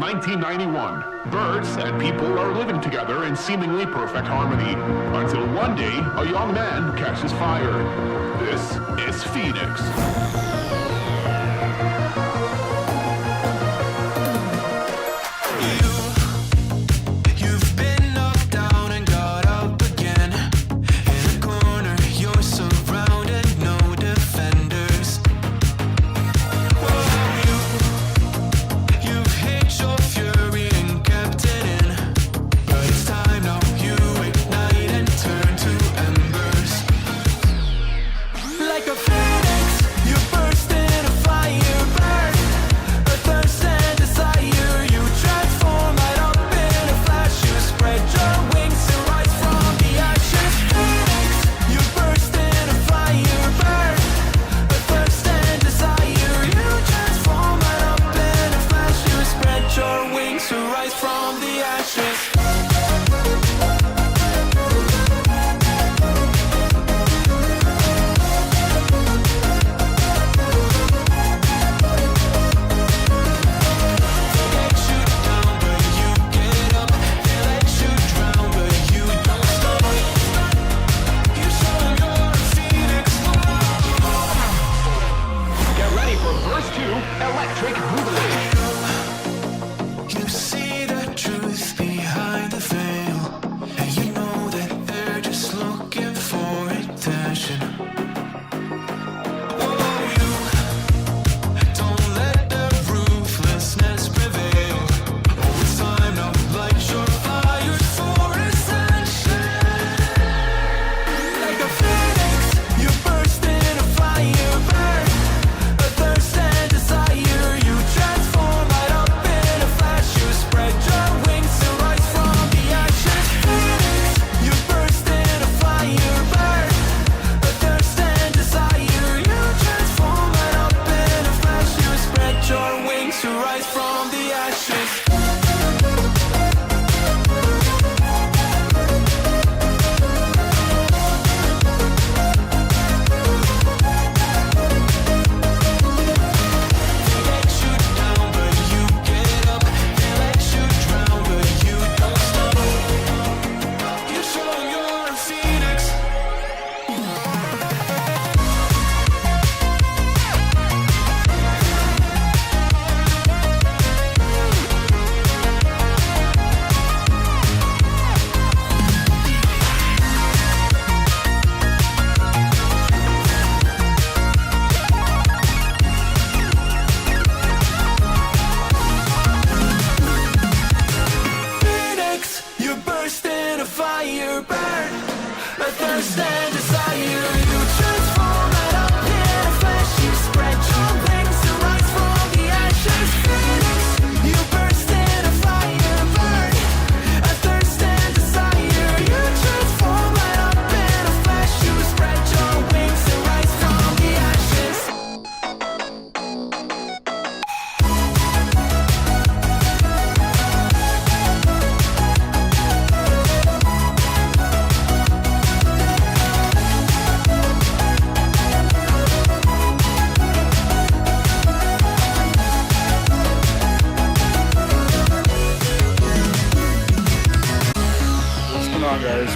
1991. Birds and people are living together in seemingly perfect harmony, until one day a young man catches fire. This is Phoenix.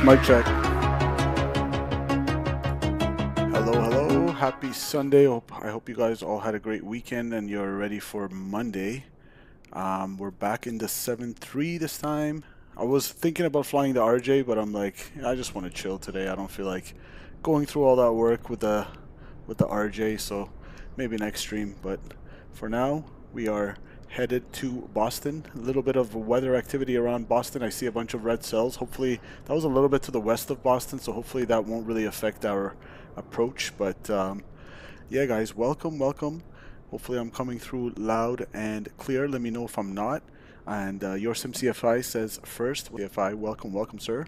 Mic check. Hello. Happy Sunday. I hope you guys all had a great weekend and you're ready for Monday. We're back in the 7-3 this time. I was thinking about flying the RJ, but I'm like, I just want to chill today. I don't feel like going through all that work with the RJ, so maybe next stream. But for now, we are headed to Boston. A little bit of weather activity around Boston. I see a bunch of red cells. Hopefully that was a little bit to the west of Boston, so hopefully that won't really affect our approach. But yeah guys, welcome. Hopefully I'm coming through loud and clear. Let me know if I'm not. And your SimCFI says first. CFI, welcome sir.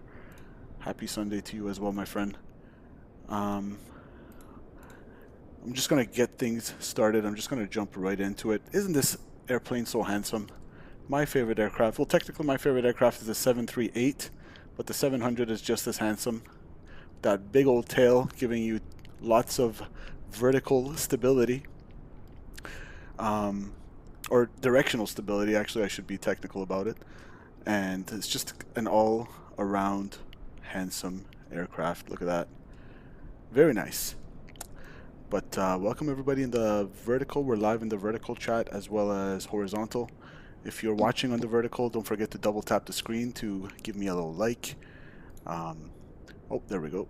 Happy Sunday to you as well, my friend. I'm just gonna get things started. I'm just gonna jump right into it. Isn't this airplane so handsome? My favorite aircraft, well, technically my favorite aircraft is the 738, but the 700 is just as handsome. That big old tail giving you lots of vertical stability. or directional stability. Actually, I should be technical about it. And it's just an all-around handsome aircraft. Look at that. Very nice. But welcome everybody in the vertical. We're live in the vertical chat as well as horizontal. If you're watching on the vertical, don't forget to double tap the screen to give me a little like. Oh, there we go.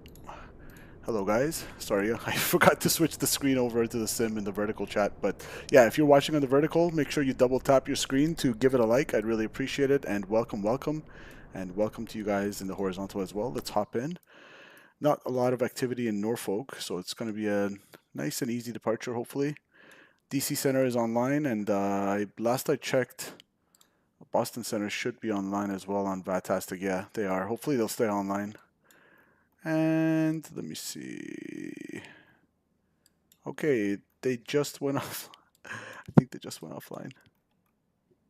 Hello guys. Sorry, I forgot to switch the screen over to the sim in the vertical chat. But yeah, if you're watching on the vertical, make sure you double tap your screen to give it a like. I'd really appreciate it. And welcome. And welcome to you guys in the horizontal as well. Let's hop in. Not a lot of activity in Norfolk, so it's going to be a nice and easy departure, hopefully. DC Center is online, and last I checked, Boston Center should be online as well on VATSIM. Yeah, they are. Hopefully they'll stay online. And let me see. Okay, they just went off. I think they just went offline.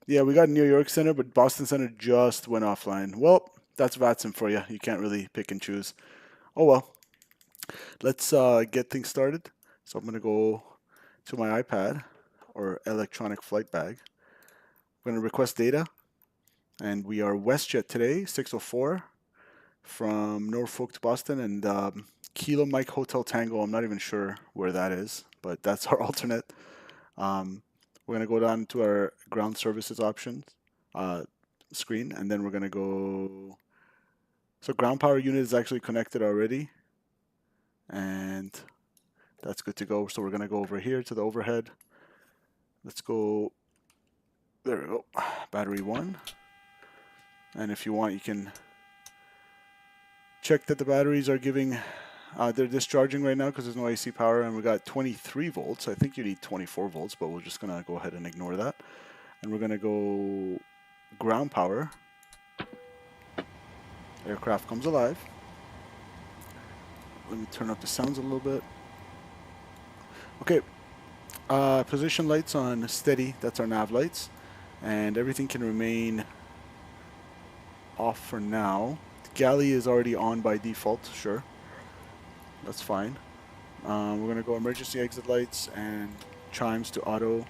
Yeah, we got New York Center, but Boston Center just went offline. Well, that's VATSIM for you. You can't really pick and choose. Oh well. Let's get things started. So I'm going to go to my iPad or electronic flight bag. I'm going to request data. And we are WestJet today, 604 from Norfolk to Boston. And Kilo Mike Hotel Tango, I'm not even sure where that is, but that's our alternate. We're going to go down to our ground services options screen, and then we're going to go. So ground power unit is actually connected already, and that's good to go. So we're going to go over here to the overhead. Let's go. There we go. Battery 1. And if you want, you can check that the batteries are giving. They're discharging right now because there's no AC power, and we got 23 volts. I think you need 24 volts, but we're just going to go ahead and ignore that. And we're going to go ground power. Aircraft comes alive. Let me turn up the sounds a little bit. Okay. Position lights on steady. That's our nav lights. And everything can remain off for now. Galley is already on by default. Sure. That's fine. We're going to go emergency exit lights and chimes to auto.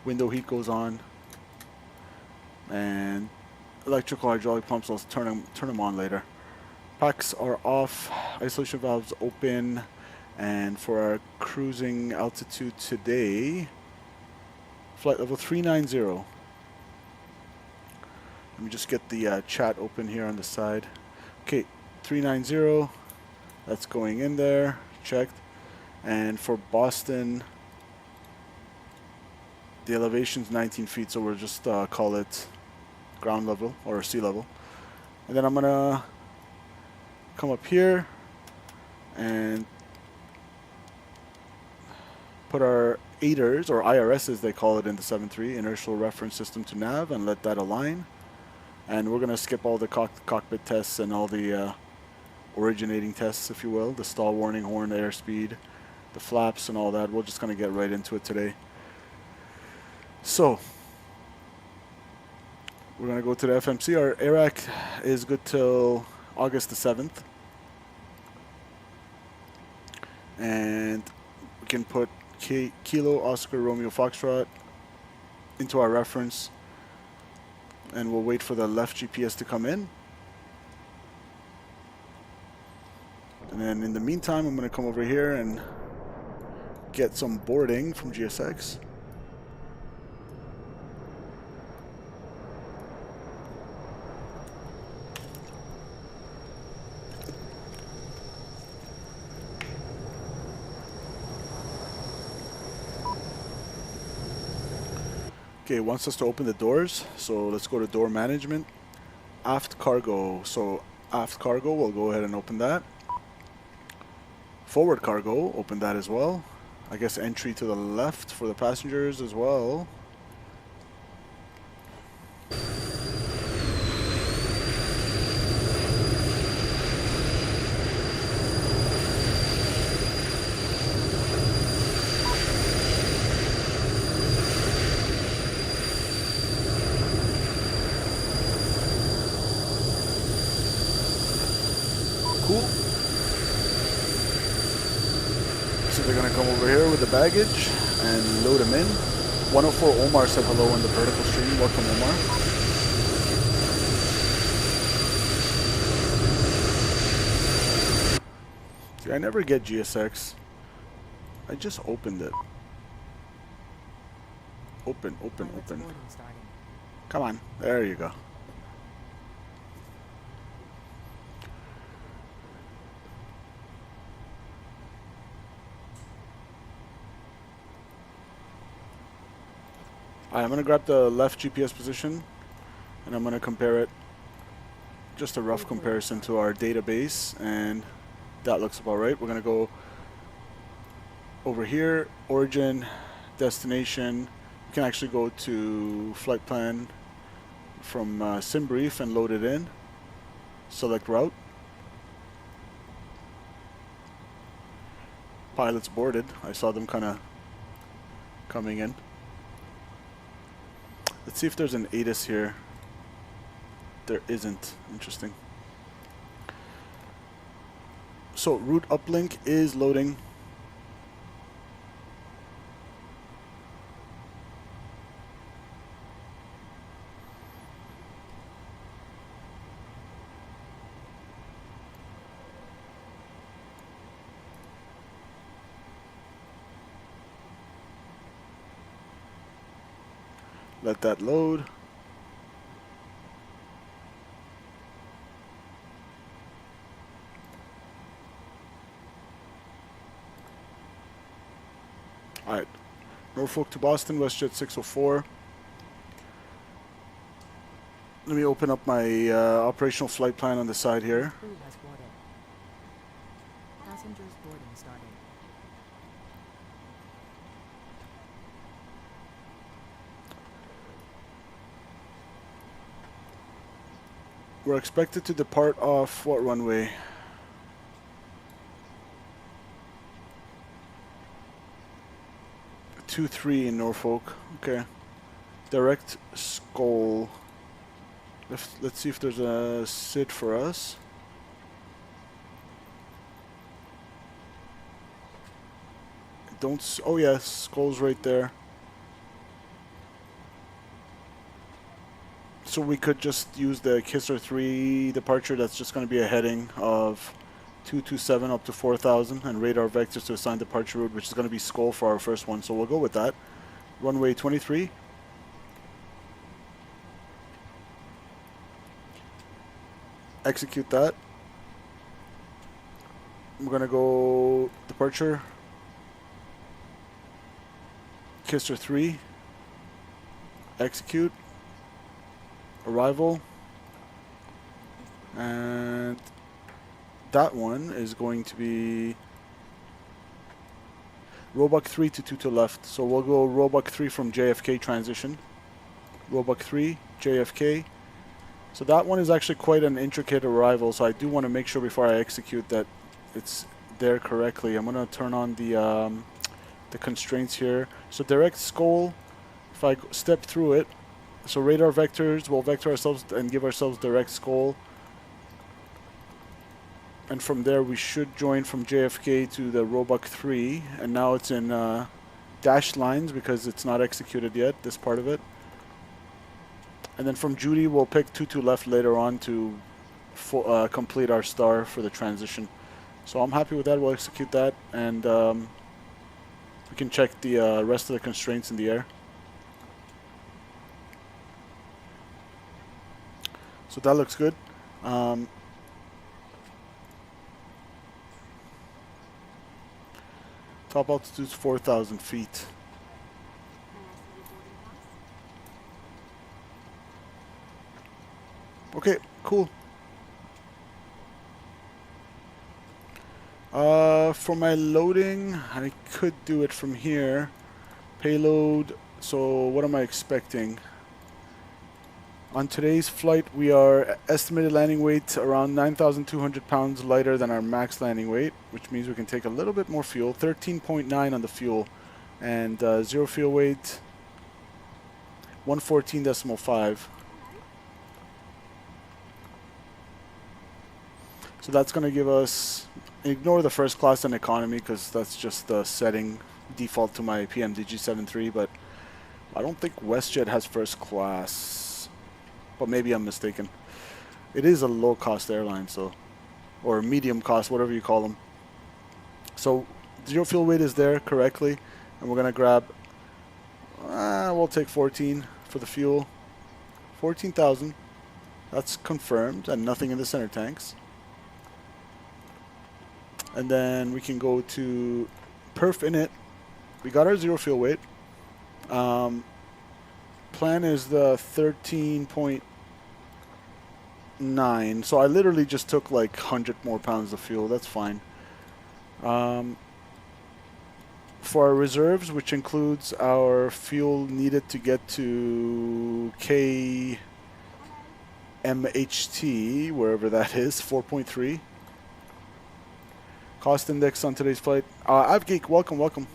Window heat goes on. And electrical hydraulic pumps, I'll turn them on later. Packs are off. Isolation valves open. And for our cruising altitude today, flight level 390. Let me just get the chat open here on the side. Okay, 390. That's going in there. Checked. And for Boston, the elevation's 19 feet, so we'll just call it ground level or sea level. And then I'm going to come up here and put our AIDRs, or IRSs they call it in the 7.3, inertial reference system to nav, and let that align. And we're going to skip all the cockpit tests and all the originating tests, if you will, the stall warning horn, the airspeed, the flaps, and all that. We're just going to get right into it today. So we're going to go to the FMC. Our AIRAC is good till August the 7th. And we can put Kilo Oscar Romeo Foxtrot into our reference. And we'll wait for the left GPS to come in. And then in the meantime, I'm going to come over here and get some boarding from GSX. Okay, it wants us to open the doors, so let's go to door management. Aft cargo, so aft cargo, we'll go ahead and open that. Forward cargo, open that as well. I guess entry to the left for the passengers as well. Cool. So they're going to come over here with the baggage and load them in. 104 Omar said hello in the vertical stream. Welcome, Omar. See, I never get GSX. I just opened it. Open. Come on. There you go. Alright, I'm going to grab the left GPS position and I'm going to compare it, just a rough comparison to our database, and that looks about right. We're going to go over here, origin, destination. You can actually go to flight plan from SimBrief and load it in. Select route. Pilots boarded. I saw them kind of coming in. Let's see if there's an ATIS here. There isn't. Interesting. So route uplink is loading. Let that load. Alright. Norfolk to Boston, WestJet 604. Let me open up my operational flight plan on the side here. Passengers boarding starting. We're expected to depart off what runway? Two 3 in Norfolk. Okay. Direct Skull. Let's see if there's a SID for us. Oh yeah, Skull's right there. So we could just use the Kisser 3 departure. That's just going to be a heading of 227 up to 4,000 and radar vectors to assign departure route, which is going to be Skull for our first one. So we'll go with that. Runway 23. Execute that. We're going to go departure. Kisser 3. Execute. Arrival, and that one is going to be Roebuck 3 to 2 to left. So we'll go Roebuck 3 from JFK transition. Roebuck 3, JFK. So that one is actually quite an intricate arrival, so I do want to make sure before I execute that it's there correctly. I'm going to turn on the constraints here. So direct Skull, if I step through it, so radar vectors, we'll vector ourselves and give ourselves direct Skull. And from there we should join from JFK to the Roebuck 3. And now it's in dashed lines because it's not executed yet, this part of it. And then from Judy we'll pick 2 left later on to complete our star for the transition. So I'm happy with that. We'll execute that. And we can check the rest of the constraints in the air. So that looks good. Top altitude is 4,000 feet. Okay, cool. For my loading, I could do it from here. Payload, so what am I expecting? On today's flight, we are estimated landing weight around 9,200 pounds lighter than our max landing weight, which means we can take a little bit more fuel, 13.9 on the fuel, and zero fuel weight, 114.5. So that's going to give us, ignore the first class and economy because that's just the setting default to my PMDG 7.3, but I don't think WestJet has first class, but maybe I'm mistaken. It is a low-cost airline, so, or medium cost, whatever you call them. So zero fuel weight is there correctly, and we're gonna grab. We'll take 14 for the fuel. 14,000. That's confirmed, and nothing in the center tanks. And then we can go to perf init. We got our zero fuel weight. Plan is the 13.9. So I literally just took like 100 more pounds of fuel. That's fine. For our reserves, which includes our fuel needed to get to KMHT, wherever that is, 4.3. Cost index on today's flight. Avgeek, welcome, welcome.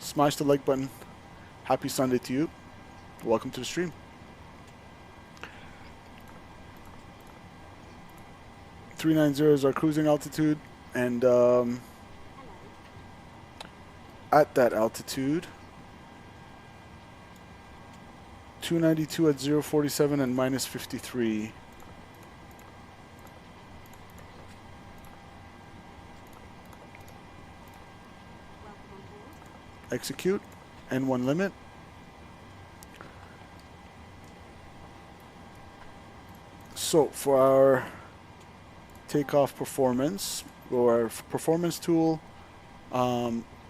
Smash the like button. Happy Sunday to you. Welcome to the stream. .390 is our cruising altitude, and at that altitude, 292 at 047 and -53. Execute, N1 limit. So for our takeoff performance, or our performance tool,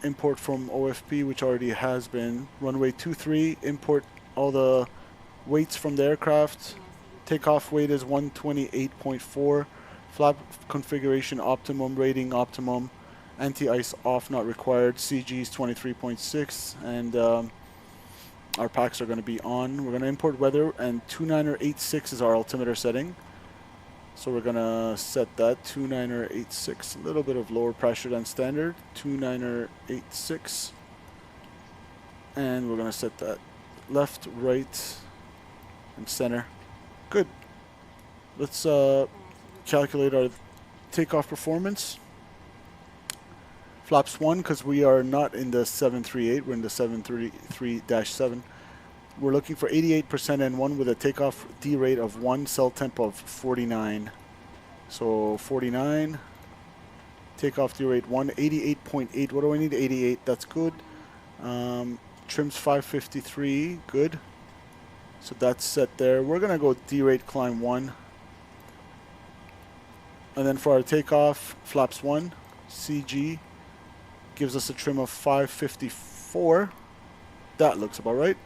import from OFP, which already has been. Runway 23, import all the weights from the aircraft. Takeoff weight is 128.4. Flap configuration optimum, rating optimum. Anti-ice off, not required. CG is 23.6, and our packs are going to be on. We're going to import weather, and 2986 is our altimeter setting. So we're going to set that 2986, a little bit of lower pressure than standard, 2986. And we're going to set that left, right, and center. Good. Let's calculate our takeoff performance. Flaps 1, because we are not in the 738, we're in the 733-7. We're looking for 88% N1 with a takeoff D rate of 1, cell temp of 49. So 49, takeoff D rate 1, 88.8. What do I need? 88, that's good. Trims 553, good. So that's set there. We're going to go D rate climb 1. And then for our takeoff, flaps 1, CG. Gives us a trim of 554. That looks about right.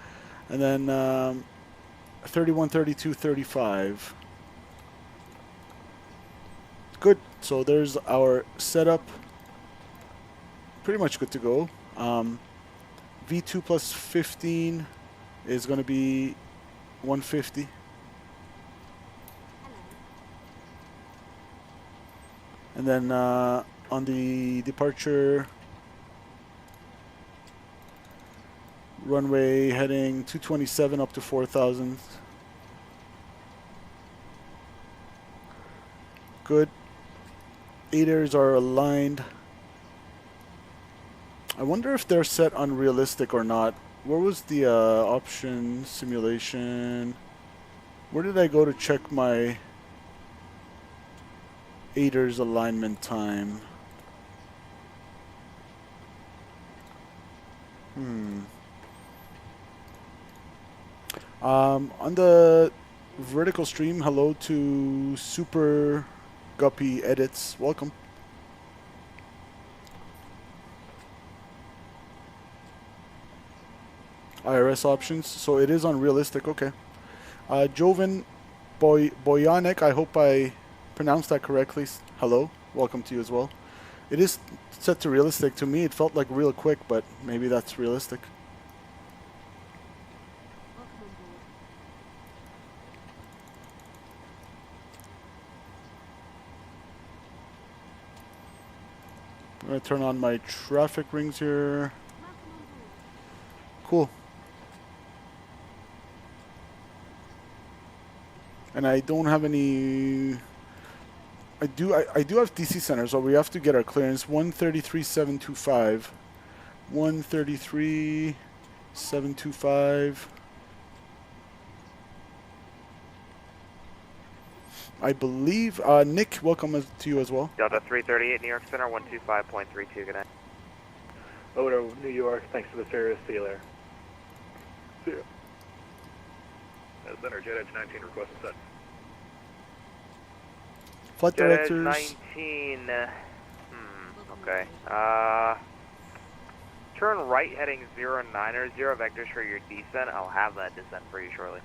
And then 31, 32, 35. Good. So there's our setup. Pretty much good to go. V2 plus 15 is going to be 150. And then on the departure, runway heading 227 up to 4,000. Good. 8 airs are aligned. I wonder if they're set unrealistic or not. Where was the option simulation? Where did I go to check my 8ers alignment time? On the vertical stream, hello to Super Guppy Edits. Welcome. IRS options. So it is unrealistic. Okay. Joven Boyanek, I hope I pronounced that correctly. Hello. Welcome to you as well. It is set to realistic. To me, it felt like real quick, but maybe that's realistic. I'm going to turn on my traffic rings here. Cool. And I don't have any... I do have DC center, so we have to get our clearance. 133.725. 133... 725. I believe, Nick, welcome to you as well. Delta 338 New York Center, 125.32, good night. Odo, New York, thanks for the service, see you later. See ya. Center, Jet Edge 19, request set. Flight Jet Edge directors. 19, okay. Turn right heading 090, vectors for your descent. I'll have that descent for you shortly.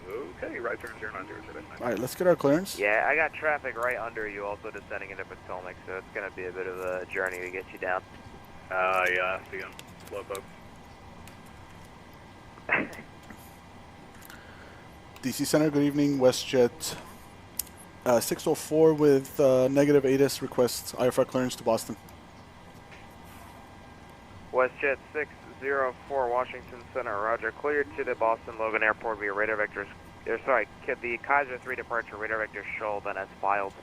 Okay, right turn 090, Jet Edge 19. Alright, let's get our clearance. Yeah, I got traffic right under you also descending into Potomac, so it's going to be a bit of a journey to get you down. Yeah, see you on slow boat. DC Center, good evening. WestJet 604 with negative ATIS requests IFR clearance to Boston. WestJet 604, Washington Center, roger. Cleared to the Boston Logan Airport via radar vectors. The Kaiser 3 departure radar vector shoal, then as filed.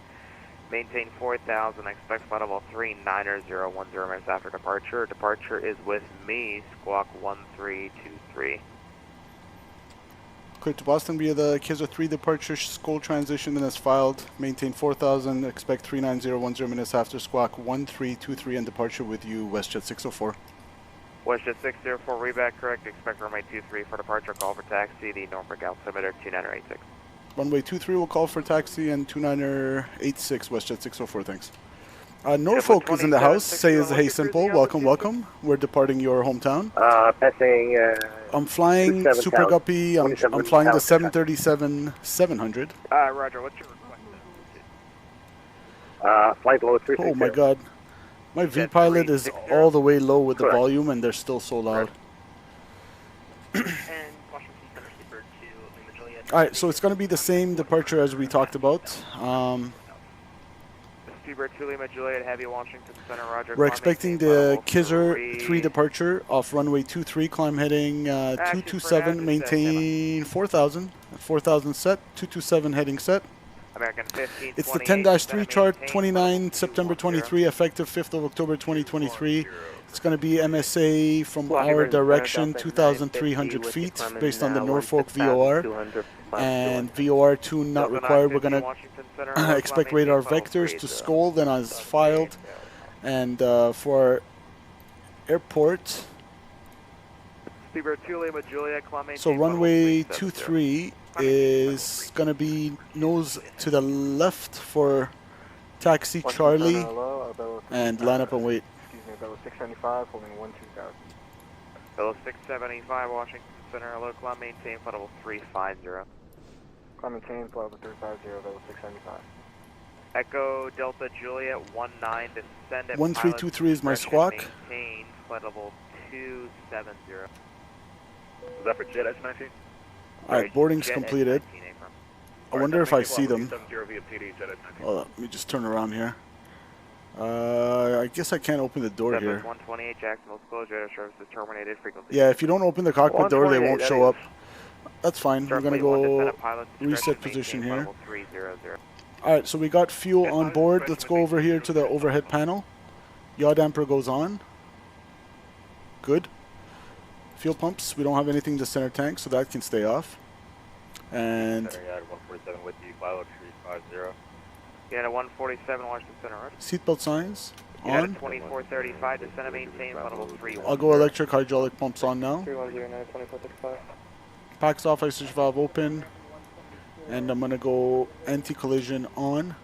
Maintain 4,000, expect flight level 39010 minutes after departure. Departure is with me, squawk 1323. Cleared to Boston via the Kaiser 3 departure school transition, then as filed. Maintain 4,000, expect 39010 minutes after squawk 1323 and departure with you, WestJet 604. WestJet 604, reback correct, expect runway 23 for departure, call for taxi, the Norfolk altimeter 2986. Runway 23 will call for taxi and 2986, WestJet 604, thanks. Norfolk is in the house. Say is hey simple. Welcome, welcome. We're departing your hometown. Passing, I'm flying 27,000. Super Guppy. I'm flying the 737-700. Roger, what's your request? flight low 360. Oh my god. My V-pilot is all the way low with the volume and they're still so loud. Alright, so it's going to be the same departure as we talked about. Seabird 2 Lima Juliet, Heavy Washington Center, roger. We're expecting the Kaiser 3 departure off runway 23, climb heading 227, maintain 4,000. 4,000 set, 227 heading set. American 15, It's the 10-3 chart, 29 September 23, effective 5th of October 2023. It's going to be MSA from our direction, 2,300 feet, based on the Norfolk VOR. And VOR 2 not required. We're going to expect radar vectors to Skoll, then as filed. And for our airport, so runway 23 is going to be nose to the left for taxi Charlie, and line up and wait. Excuse me, that was 675, holding 12,000. Hello, 675, Washington Center, hello, climb, maintain, flight level 350. Climb maintain, flight level 350, that was 675. Echo Delta Juliet 19, descend at 1323 is my squawk. Maintain, flight level 270. Was that for Jet Edge 19? Alright, boarding's completed. I wonder if I see them. Hold up, let me just turn around here. I guess I can't open the door here. 128 Jacksonville, closed radar services terminated, frequency. Yeah, if you don't open the cockpit door, they won't show up. That's fine. We're gonna go reset position here. Alright, so we got fuel on board. Let's go over here to the overhead panel. Yaw damper goes on. Good. Fuel pumps, we don't have anything to center tank, so that can stay off. And 147 with you, flight level 350. You had a 147 Washington Center, right? seatbelt signs You had a on. 2435, descend and maintain, flight level 310. I'll go electric hydraulic pumps on now. 3109-2465. Packs off, isolation valve open. And I'm gonna go anti-collision on.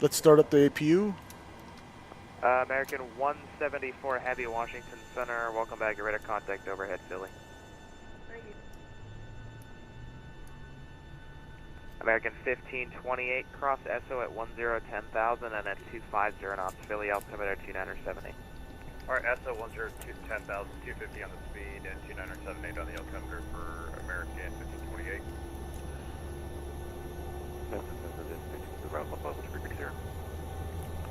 Let's start up the APU. American 174 Heavy Washington Center, welcome back, you're ready to contact overhead Philly. American 1528, cross SO at 1010,000 and at 250 knots, Philly altimeter 2978. Alright, SO 1010,000, 250 on the speed, and 2978 on the altimeter for American 1528.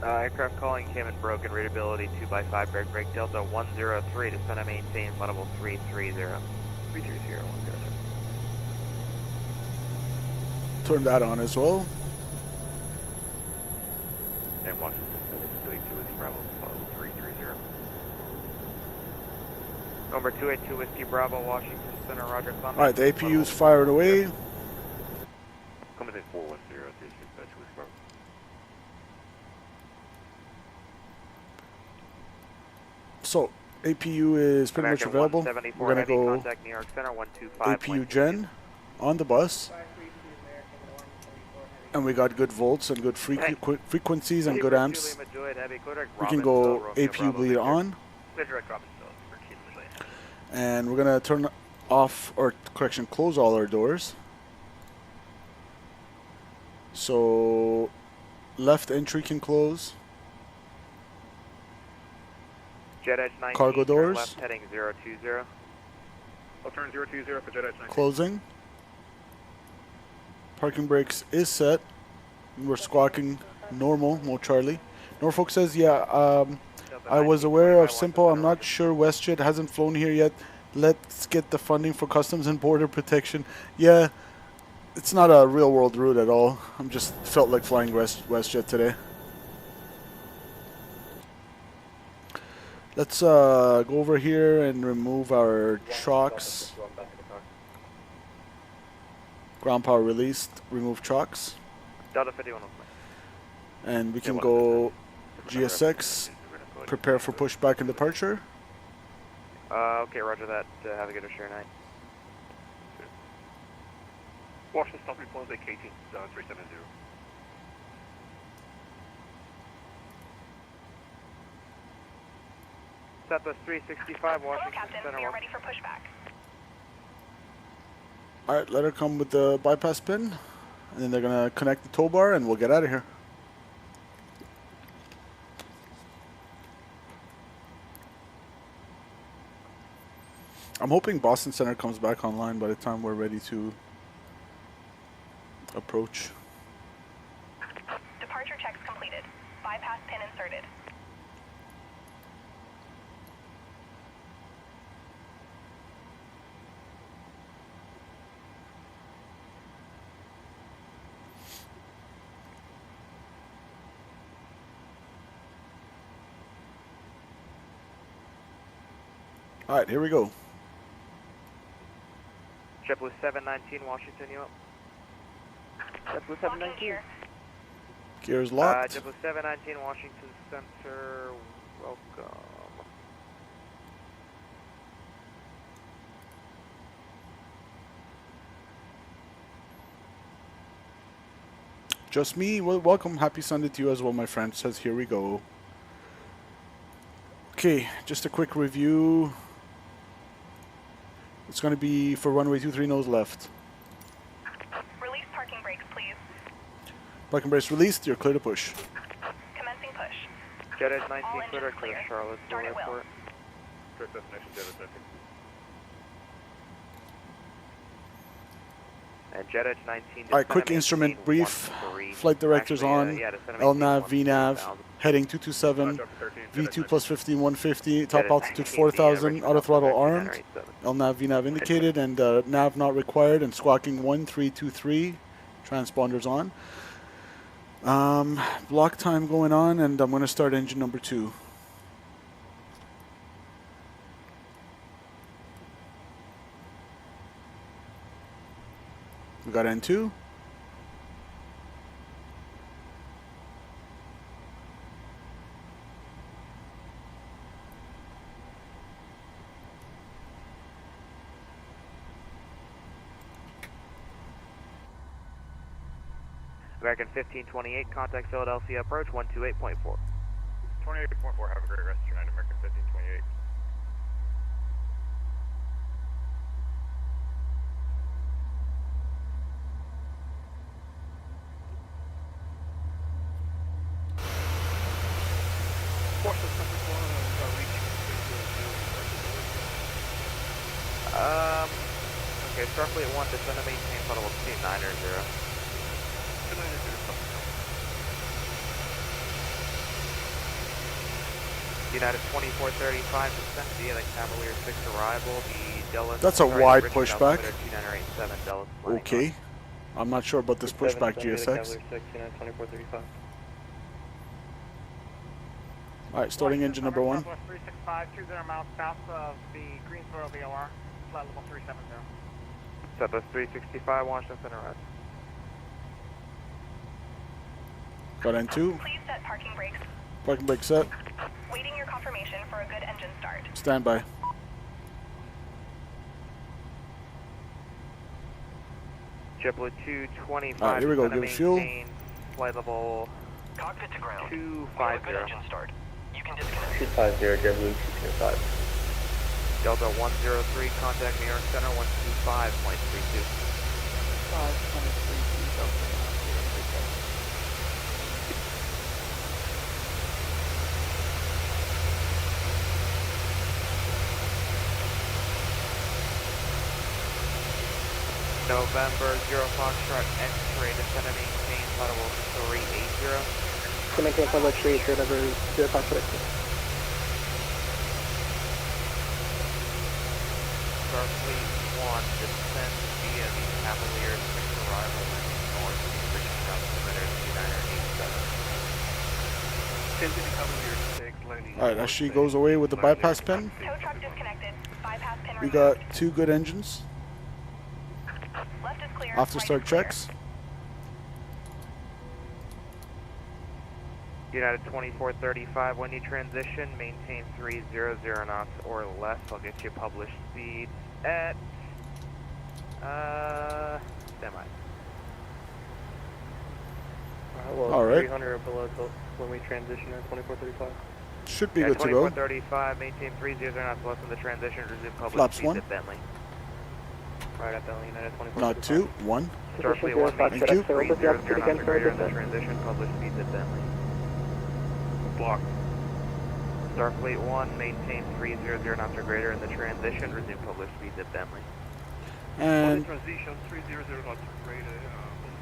Aircraft calling came in broken, readability 2x5, brake Delta 103, descend and maintain, flight level 330. 330, 103. Turn that on as well. And Washington 32 is Bravo, flight level 330. Number 282 Whiskey Bravo, Washington Center, Roger. Alright, the APU's fired away. Coming in 410, 36 Whiskey Bravo. So, APU is pretty much available. We're going to go contact New York Center, 125. APU Gen on the bus. And we got good volts and good frequencies and good amps. We can go APU bleed on. And we're going to turn off, or correction, close all our doors. So, left entry can close. Jet Edge 19, Cargo doors. left heading 020. I'll turn 020 for Jet Edge 19. Closing. Parking brakes is set. We're squawking normal, Mo Charlie. Norfolk says, yeah, I was aware of Simple. I'm not sure WestJet hasn't flown here yet. Let's get the funding for customs and border protection. Yeah, it's not a real world route at all. I'm just felt like flying WestJet today. Let's go over here and remove our chocks. Ground power released. Remove chocks. Delta 51. And we can go GSX. Prepare for pushback and departure. Okay, roger that. Have a good rest of your night. Washington stopping point KT 370. Southwest 365, Washington Captain, Center. we are ready for pushback. Alright, let her come with the bypass pin. And then they're going to connect the tow bar and we'll get out of here. I'm hoping Boston Center comes back online by the time we're ready to approach. Departure checks completed. Bypass pin inserted. Alright, here we go. JetBlue 719, Washington, you up? JetBlue Locking gear. Gears locked. JetBlue 719, Washington Center, welcome. Just me. Well, welcome. Happy Sunday to you as well, my friend. Says here we go. Okay, just a quick review. It's going to be for runway 23 nose left. Release parking brakes, please. Parking brakes released. You're clear to push. Commencing push. Jet Edge 19, All clear engines to clear. Charlottesville Start at will. Airport. Direct destination Jet Edge 19. And Jet Edge 19. Alright, quick instrument brief. Flight directors on. LNAV, VNAV. Heading 227. V2 plus 15, 150. Top altitude 4,000. Auto throttle armed. LNAV, VNAV indicated. And nav not required. And squawking 1323. Transponders on. Block time going on. And I'm going to start engine number 2. We got N2. American 1528, contact Philadelphia approach 128.4. 28.4, have a great rest of your night, American 1528. Okay, Starfleet 1, descend to maintain total of 290. United 2435, descend via the Cavalier 6 arrival, the Dallas. That's a wide pushback. 2987 Dallas. Okay. I'm not sure about this pushback, GSX. Alright, starting engine number 1. Southwest 365, 20 miles south of the Greensboro VOR, flight level 370. Southwest 365, Washington Center, rise. Got N2. Please set parking brakes. Parking brake set. Waiting your confirmation for a good engine start. Standby. JetBlue 225. Alright, here we go. Give it fuel. Flight level Cockpit to ground. 250. Good engine start. You can disconnect. 250, JetBlue 225. Delta 103, contact New York Center 125.32. 5.32, Delta 103. November 0 Foxtrot X-ray, descend and maintain flight level 380. To maintain flight level 380, number 0 Foxtrot. Starfleet 1, descend via the Cavalier 6 arrival landing north, reaching altimeter 2987. Into the Cavalier 6, landing. Alright, as she goes away with the bypass pin, Tow truck disconnected. Bypass pin we removed. got 2 good engines. Left is clear. After right start is clear. checks. United 2435, when you transition, maintain 300 knots or less. I'll get you published speed at, semi. Alright. 300 or below when we transition at 2435. Should be Yeah, good to go. 2435, maintain 300 knots less than the transition, resume published Flaps speed 1. at Bentley. Right at Bentley, United 2435. Not 2, 1. Starfleet 1, Thank maintain you. 300 knots or greater in the transition, published speeds at Bentley. Block. Starfleet 1, maintain 300 knots or greater in the transition, resume published speeds at Bentley. And Transition 300 knots greater,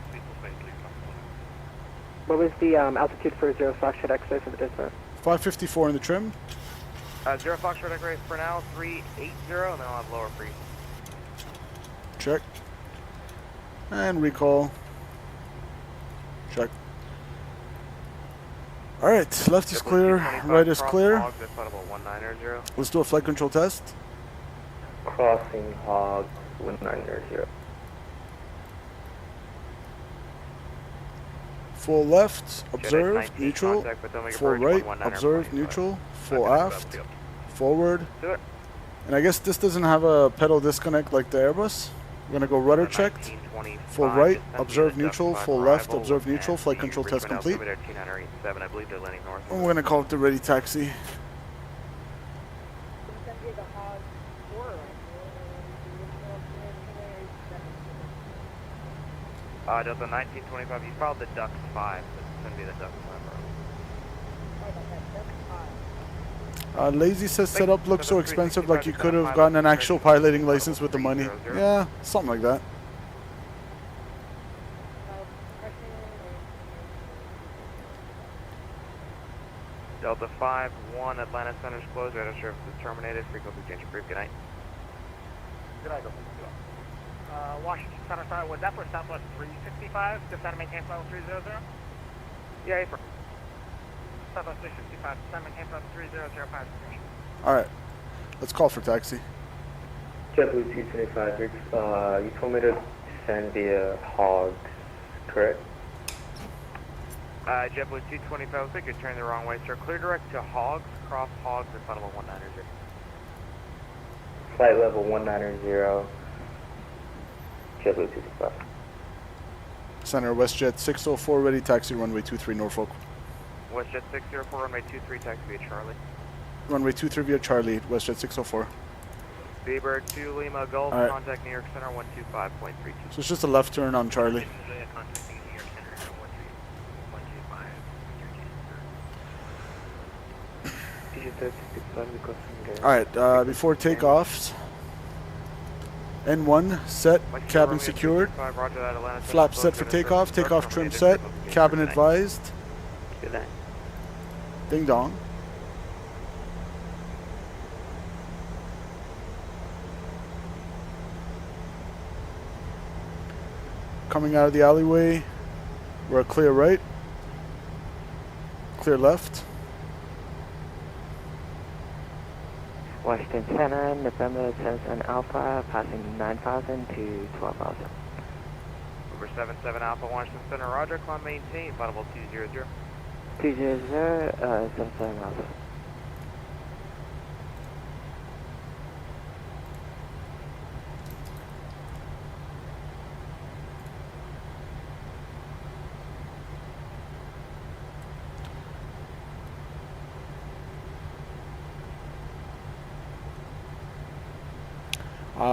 speed will faintly. What was the altitude for 0 Foxtrot X-ray for the dismount? 554 in the trim. 0 Foxtrot X-ray for now, 380, and then I'll have lower for you. Check. And recall. Check. Alright, left is clear, right is clear. Let's do a flight control test. Crossing hog 1900. Full left, observe, neutral. Full right, observe, neutral. Full aft, forward. And I guess this doesn't have a pedal disconnect like the Airbus. We're gonna go rudder checked. Full right, observe neutral. Full left, observe neutral. Flight control test complete. And we're gonna call it the ready taxi. Delta 1925, you followed the Duck 5, so it's going to be the Duck 5 row. Lazy says setup looks so expensive, like you could have gotten an actual piloting license with the money. Yeah, something like that. Delta 5-1, Atlanta Center's closed, radar service is terminated, frequency change approved, good night. Good night, Washington Center, sorry, was that for Southwest 365? Descend and maintain flight level 300? Yeah, April. Southwest 365, descend and maintain flight level 3005. Alright, let's call for taxi. JetBlue 225, you told me to descend via hogs, correct? JetBlue 225, looks like you're turning the wrong way, sir. Clear direct to Hogs, cross Hogs, and flight level 190. Flight level 190, JetBlue 225. Center, WestJet 604, ready taxi, runway 23 Norfolk. WestJet 604, runway 23, taxi via Charlie. Runway 23 via Charlie, WestJet 604. Seabird 2 Lima Gulf, Alright. contact New York Center 125.32. So it's just a left turn on Charlie. Alright, before takeoffs, N1 set, cabin secured, flap set for takeoff, takeoff trim set, cabin advised, Good night. ding dong. Coming out of the alleyway, we're a clear right, clear left. Washington Center, November 10 Alpha, passing 9,000 to 12,000. Number 77 Alpha, Washington Center, roger, climb maintain, flight level 200. 200, 77 Alpha.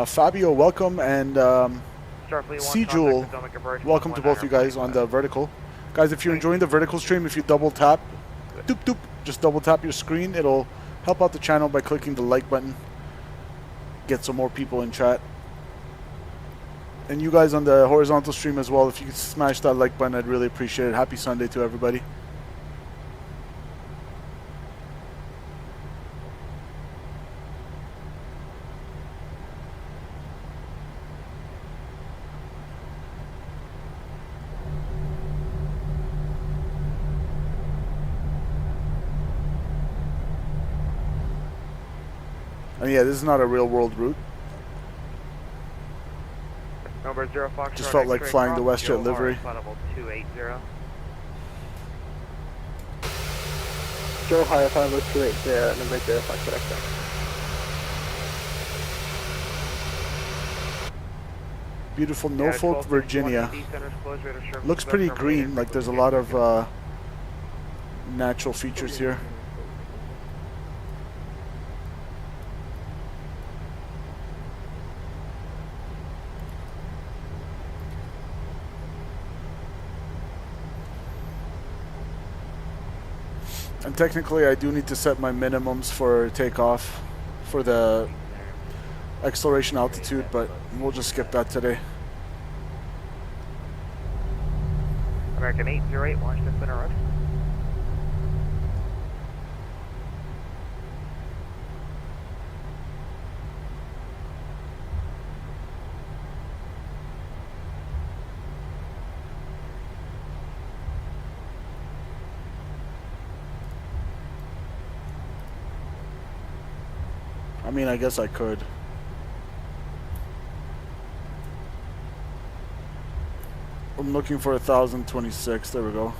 Fabio, welcome, and Starfleet 1, C-Jewel, contact Potomac approach, welcome to both you guys on the vertical. Guys, if you're enjoying the vertical stream, if you double tap, doop doop, just double tap your screen, it'll help out the channel by clicking the like button. Get some more people in chat. And you guys on the horizontal stream as well, if you could smash that like button, I'd really appreciate it. Happy Sunday to everybody. And yeah, this is not a real world route. Number 0 Fox. Just felt like flying the WestJet livery. Flight level 280. Joe High, flight level 280, number 0 Fox, correct. Beautiful Norfolk, Virginia. Looks pretty green, like there's a lot of natural features here. And technically I do need to set my minimums for takeoff for the acceleration altitude, but we'll just skip that today. American 808, Washington Center, roger. I mean, I guess I could. I'm looking for 1,026. There we go.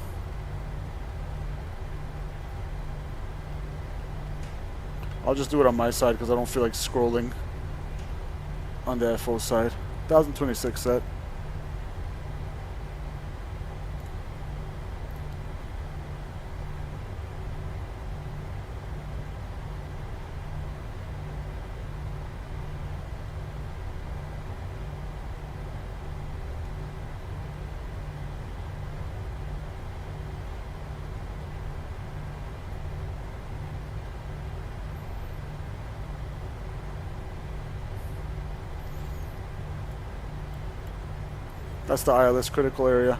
I'll just do it on my side because I don't feel like scrolling on the FO side. 1,026 set. That's the ILS critical area.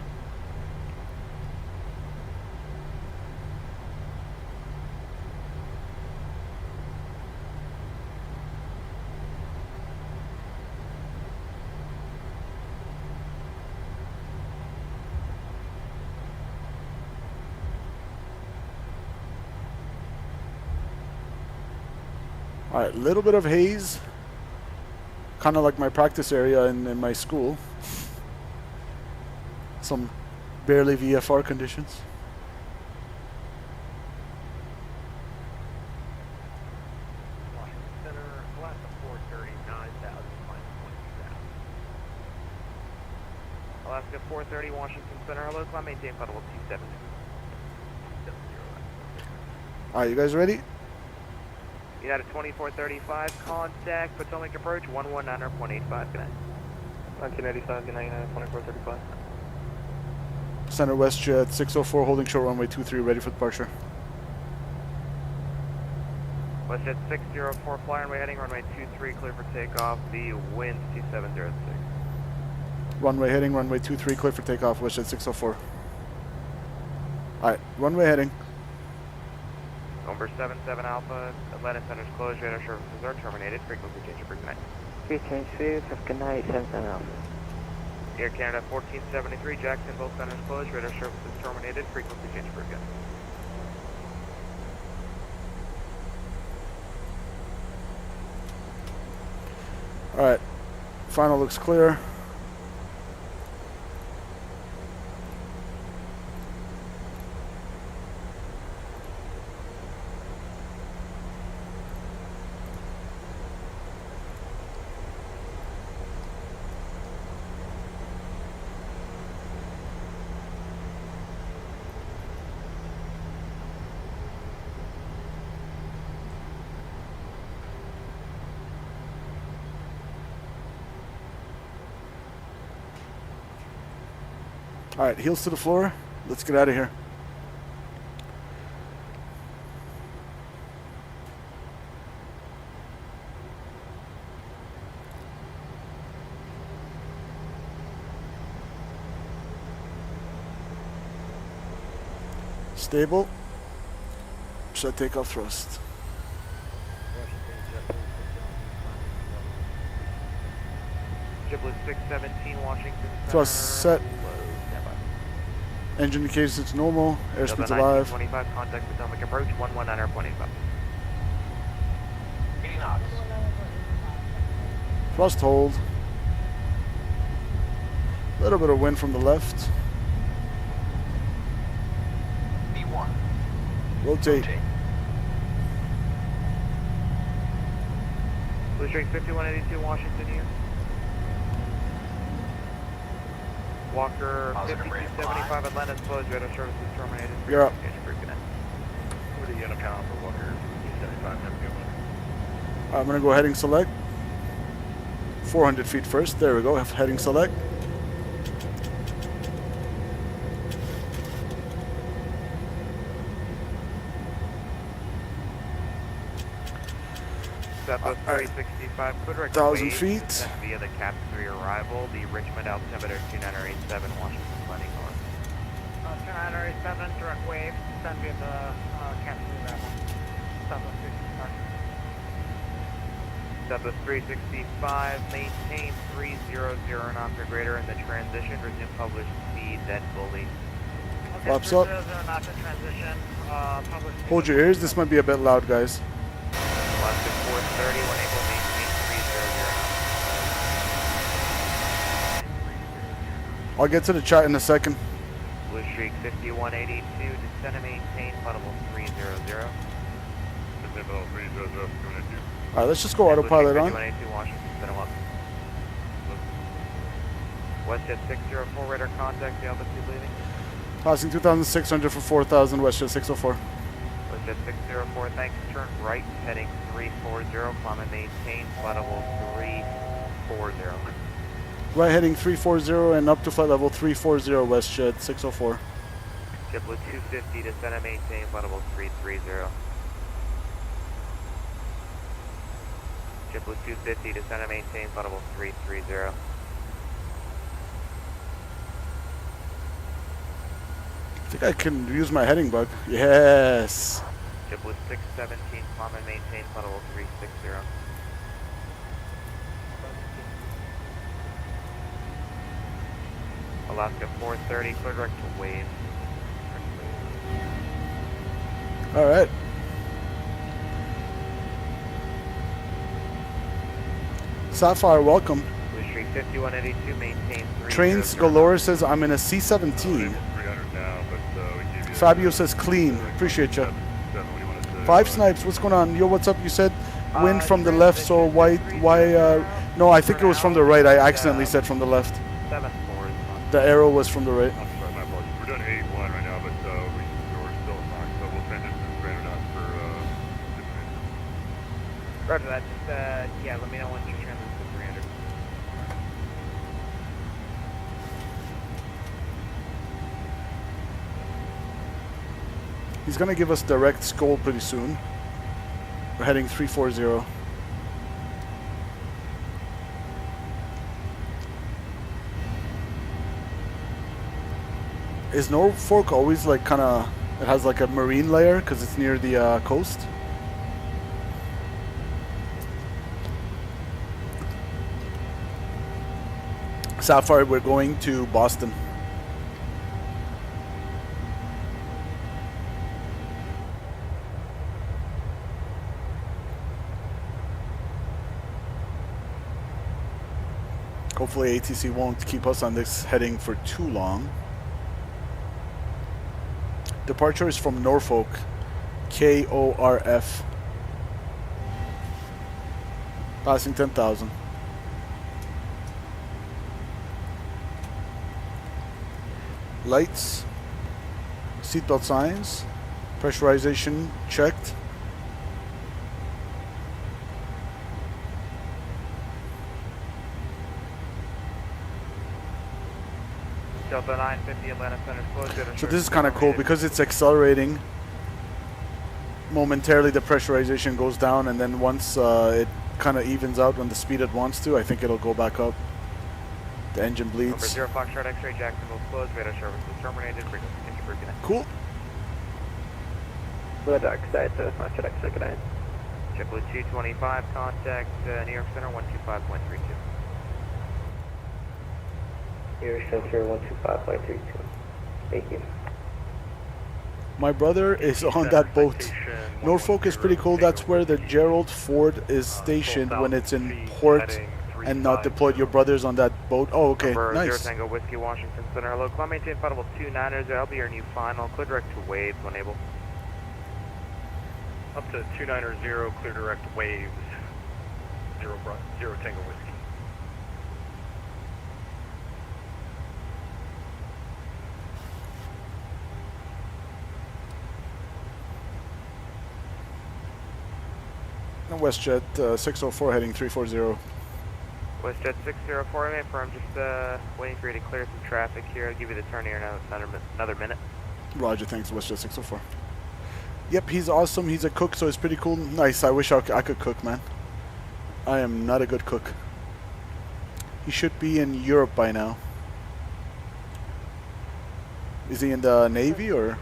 Alright, little bit of haze. Kind of like my practice area in my school. Some barely VFR conditions. Washington Center, Alaska 430, 9,000, minus 22,000. Alaska 430, Washington Center, hello, climb maintain, flight level 270. Alright, you guys ready? United 2435, contact Potomac approach 119.85, good night. 1985, good night, United 2435. Center WestJet 604 holding short runway 23 ready for departure. WestJet 604 fly runway heading runway 23 clear for takeoff. The wind 2706. Runway heading runway 23 clear for takeoff WestJet 604. Alright, runway heading. Number 77 Alpha, Atlanta Center's closed, radar services are terminated. Frequency change for good night. Change 6, have good night, 77 Alpha. Air Canada 1473, Jacksonville Center's closed, radar services terminated. Frequency change for good. Alright, final looks clear. Alright, heels to the floor. Let's get out of here. Stable. Set takeoff thrust. JetBlue 617, Washington Center. Thrust set. Tampa. Engine indicates it's normal. Airspeed's Delta alive. 1925, contact Potomac approach, 119.85. 80 knots. Thrust hold. A little bit of wind from the left. B1. Rotate. Blue Streak 5182, Washington here. Walker Positive rate of 5275, Atlanta's closed, radar services terminated. You're up. What are you going to count for Walker 75? Never good one. I'm going to go heading select. 400 feet first. There we go. Heading select. Southwest 365, Quidrick 1,000 feet. Via the Cap 3 arrival, the Richmond altimeter 2987, Washington landing north. 2987, direct wave, send via the captain arrival. Southwest 365. Southwest 365, maintain 300 knots or greater in the transition, resume published speed, then fully. Okay, Flaps up. 300 knots in transition, public speed. Hold your ears. This might be a bit loud, guys. Left at 430, when able, maintain 300 knots. I'll get to the chat in a second. Blue Streak 5182, descend and maintain, flight level 300. Level 300, coming at you. Alright, let's just go autopilot on. 5182, Washington, send them up. WestJet 604, radar contact, the altitude leaving. Passing 2,600 for 4,000, WestJet 604. WestJet 604, thanks, turn right, heading 340, climb and maintain, flight level 340. Right heading 340 and up to flight level 340, WestJet 604. JetBlue 250, descend and maintain, flight level 330. JetBlue 250, descend and maintain, flight level 330. I think I can use my heading bug. Yes. JetBlue 617, climb and maintain, flight level 360. Alaska 430, clear direct to wave. Alright. Sapphire, welcome. Blue Streak 5182, maintain 300. Trains Galore says I'm in a C-17. 300 now, but we gave you... Fabio says clean. Appreciate you. 7, what do you want to say? Five Snipes, what's going on? Yo, what's up? You said wind from the left, so why, no, I think it was from the right. I accidentally said from the left. 7-4 is fine. The arrow was from the right. I'm sorry, my apologies. We're doing 8-1 right now, but we're still fine, so we'll transition to 300 knots for 6 minutes. Roger that, just, yeah, let me know once you transition to 300. He's gonna give us direct skull pretty soon. We're heading 340. Is Norfolk always like kind of, it has like a marine layer because it's near the coast? Sapphire, we're going to Boston. Hopefully ATC won't keep us on this heading for too long. Departure is from Norfolk, KORF. Passing 10,000. Lights, seatbelt signs, pressurization checked. Delta 950 Atlanta Center closed. So this is kind of cool because it's accelerating. Momentarily the pressurization goes down, and then once it kind of evens out when the speed it wants to, I think it'll go back up. The engine bleeds. Over 0 Foxtrot X-ray Jacksonville closed. Radar service is terminated. Frequency change approved. Good night. Cool. Radar side to Foxtrot X-ray, good night. JetBlue 225, contact New York Center 125.32. New York Center 125.32. Thank you. My brother is on that boat. Norfolk is pretty cool. That's where the Gerald Ford is stationed when it's in port and not deployed. Your brother's on that boat. Oh, okay, Number nice. 0 Tango Whiskey Washington Center. Hello, climb maintain flight 290. I'll be your new final. Clear direct to waves when able. Up to 290, clear direct waves. 0 Tango Whiskey. WestJet 604 heading 340. WestJet 604, I may affirm, just waiting for you to clear some traffic here. I'll give you the turn here in another minute. Roger, thanks, WestJet 604. Yep, he's awesome. He's a cook, so it's pretty cool. Nice. I wish I could cook, man. I am not a good cook. He should be in Europe by now. Is he in the Navy or?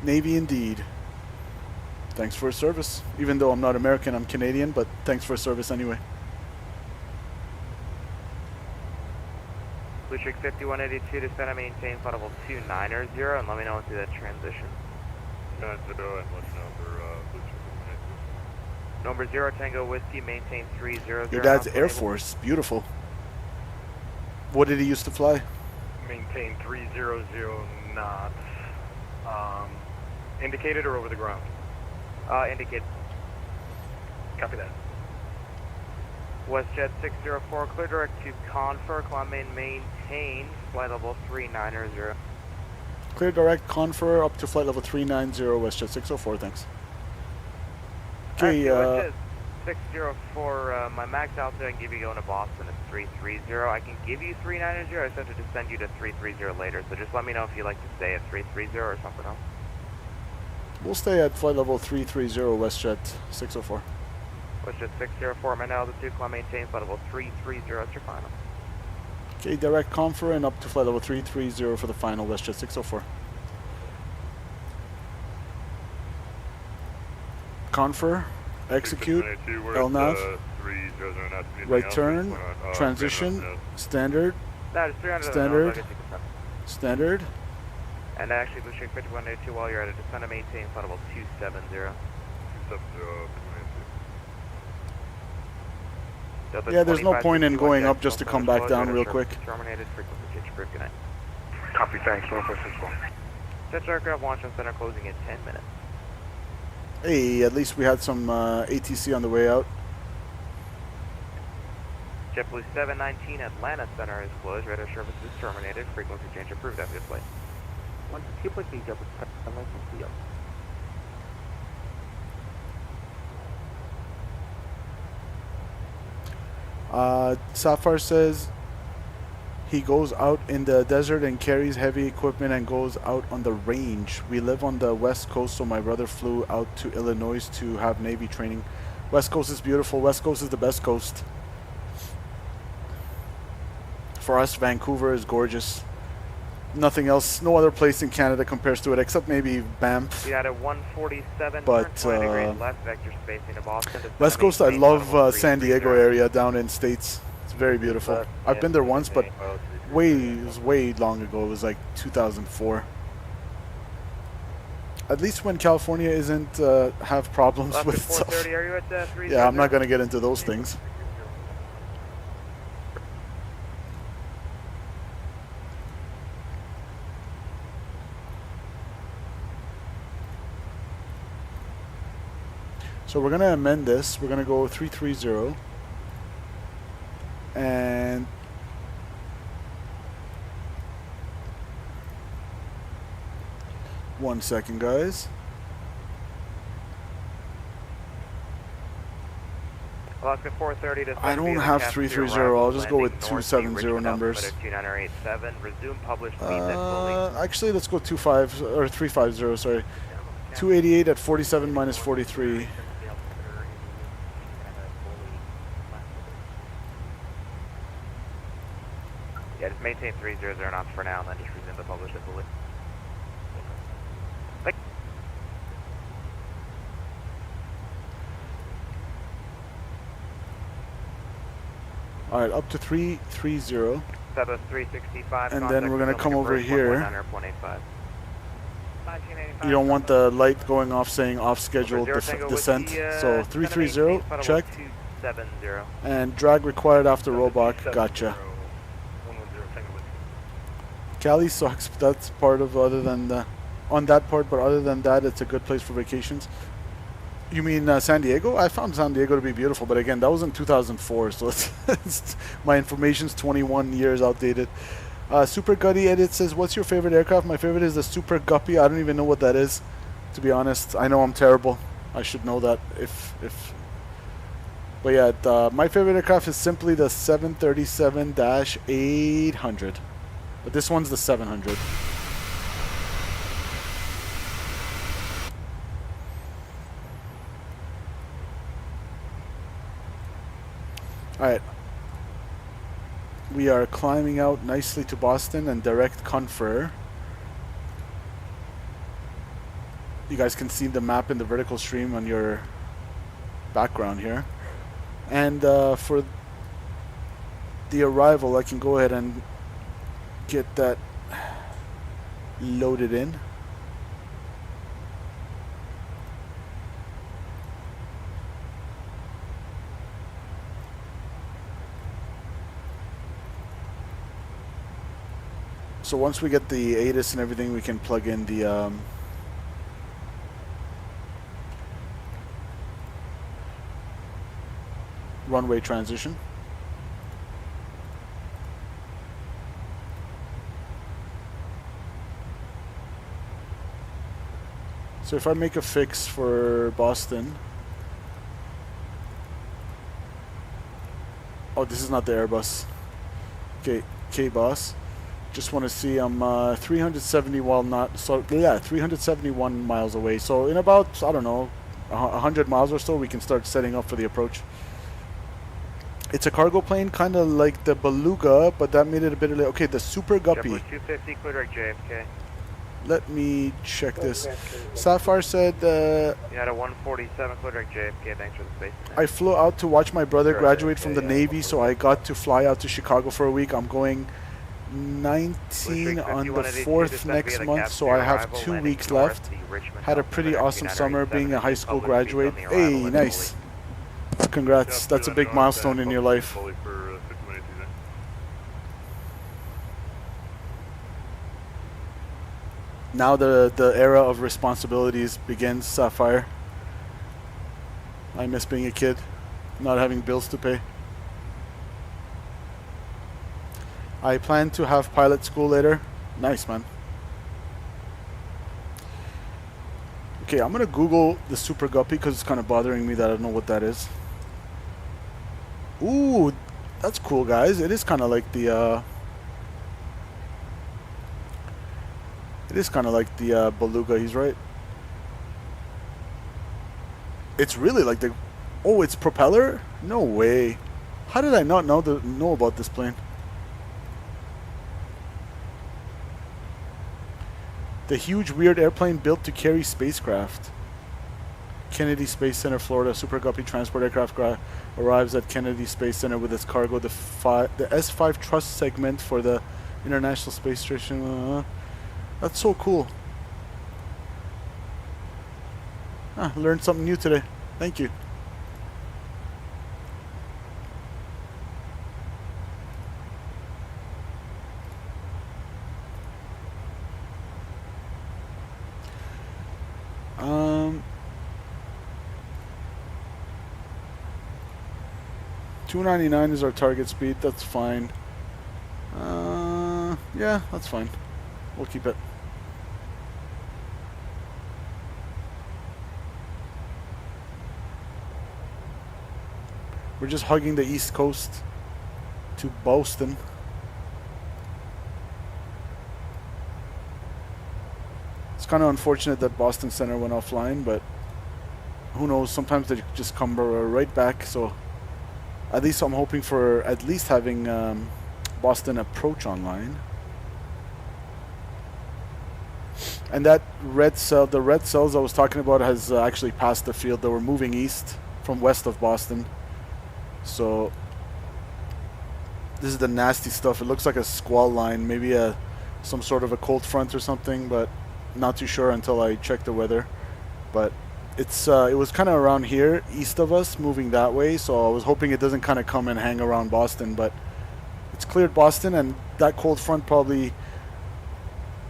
Navy indeed. Thanks for his service. Even though I'm not American, I'm Canadian, but thanks for his service anyway. Blue Streak 5182 to center maintain flight level 290 and let me know once you do that transition. 90 and what's number Blue Streak? Number 0 Tango Whiskey maintain 300. Your dad's Air Force. Beautiful. What did he used to fly? Maintain 300 knots. Indicated or over the ground? Indicated. Copy that. WestJet 604, clear direct to Confer, climb and maintain flight level 390. Clear direct, confer up to flight level 390, WestJet 604, thanks. Okay, WestJet 604, my max altitude I can give you going to Boston is 330. I can give you 390, I just have to just send you to 330 later, so just let me know if you'd like to stay at 330 or something else. we'll stay at flight level 330, WestJet 604. WestJet 604, my altitude, climb maintain flight level 330, that's your final. Okay, direct confer and up to flight level 330 for the final, WestJet 604. Confer, execute, LNAV, right turn, transition, standard, No, just 300. standard, standard. And actually, Blue Streak 5182, while you're at it, descend and maintain flight level 270. Yeah, there's no point in going up just to come back down real quick. Terminated, frequency change approved, good night. Copy, thanks. Norfolk 61. Jet aircraft launch on center closing in 10 minutes. Hey, at least we had some ATC on the way out. JetBlue 719 Atlanta Center is closed. Radar service is terminated. Frequency change approved. Have a good flight. Safar says he goes out in the desert and carries heavy equipment and goes out on the range. We live on the West Coast, so my brother flew out to Illinois to have Navy training. West Coast is beautiful. West Coast is the best coast. For us, Vancouver is gorgeous. Nothing else, no other place in Canada compares to it, except maybe Banff. We had a 147, but turn 20 degrees left, vector spacing to Boston. West Coast, I love San Diego area down in States. It's very beautiful. I've been there once, but it was way long ago. It was like 2004. at least when California isn't have problems Left with at stuff. 430, are you at 300? Yeah, I'm not gonna get into those things. So we're gonna amend this. We're gonna go 330 and one second, guys. Alaska 430 to I don't have 330. I'll just go with 270 numbers. 2987. Resume published speed next fully. Actually, let's go 25 or 350. Sorry, 288 at 47 minus 43. Yeah, just maintain 300 knots for now, and then just resume the published it fully. All right, up to 330. Southwest 365. And then we're gonna come over here. 185. You don't want the light going off saying off schedule descent. So 330, checked. 270. And drag required after rollback. Gotcha. Cali sucks. But that's part of other than the, on that part, but other than that, it's a good place for vacations. You mean San Diego? I found San Diego to be beautiful, but again, that was in 2004, so it's my information's 21 years outdated. Super Gutty Edit says, what's your favorite aircraft? My favorite is the Super Guppy. I don't even know what that is, to be honest. I know I'm terrible. I should know that But yeah, my favorite aircraft is simply the 737-800. But this one's the 700. Alright. We are climbing out nicely to Boston and direct confer. You guys can see the map in the vertical stream on your background here. And for the arrival, I can go ahead and get that loaded in. So once we get the ATIS and everything, we can plug in the runway transition. So if I make a fix for Boston, oh, this is not the Airbus. Okay, KBOS. Just want to see I'm 370 while not, so yeah, 371 miles away. So in about, I don't know, 100 miles or so, we can start setting up for the approach. It's a cargo plane, kind of like the Beluga, but that made it a bit late. Okay, the Super Guppy. 250, clear direct JFK. Let me check this. Sapphire said, You had a 147, clear direct JFK, thanks for the space. I flew out to watch my brother graduate from the Navy, so I got to fly out to Chicago for a week. I'm going 19 on the 4th next month, so I have 2 weeks left. Had a pretty awesome summer being a high school graduate. Hey, nice. Congrats. That's a big milestone in your life. Now the era of responsibilities begins, Sapphire. I miss being a kid, not having bills to pay. I plan to have pilot school later. Nice, man. Okay, I'm gonna Google the Super Guppy because it's kind of bothering me that I don't know what that is. Ooh, that's cool, guys. It is kind of like the Beluga. He's right. It's really like the. Oh, it's propeller? No way. How did I not know about this plane? The huge weird airplane built to carry spacecraft. Kennedy Space Center, Florida. Super Guppy transport aircraft arrives at Kennedy Space Center with its cargo, the S5 thrust segment for the International Space Station. That's so cool. Learned something new today. Thank you. Um, 299 is our target speed. That's fine. Yeah, that's fine. We'll keep it. We're just hugging the East Coast to Boston. It's kind of unfortunate that Boston Center went offline, but who knows? Sometimes they just come right back. So at least I'm hoping for at least having Boston approach online. And that red cell, the red cells I was talking about, has actually passed the field. They were moving east from west of Boston. So this is the nasty stuff. It looks like a squall line, maybe some sort of a cold front or something, but not too sure until I check the weather. But it was kind of around here, east of us, moving that way. So I was hoping it doesn't kind of come and hang around Boston, but it's cleared Boston, and that cold front probably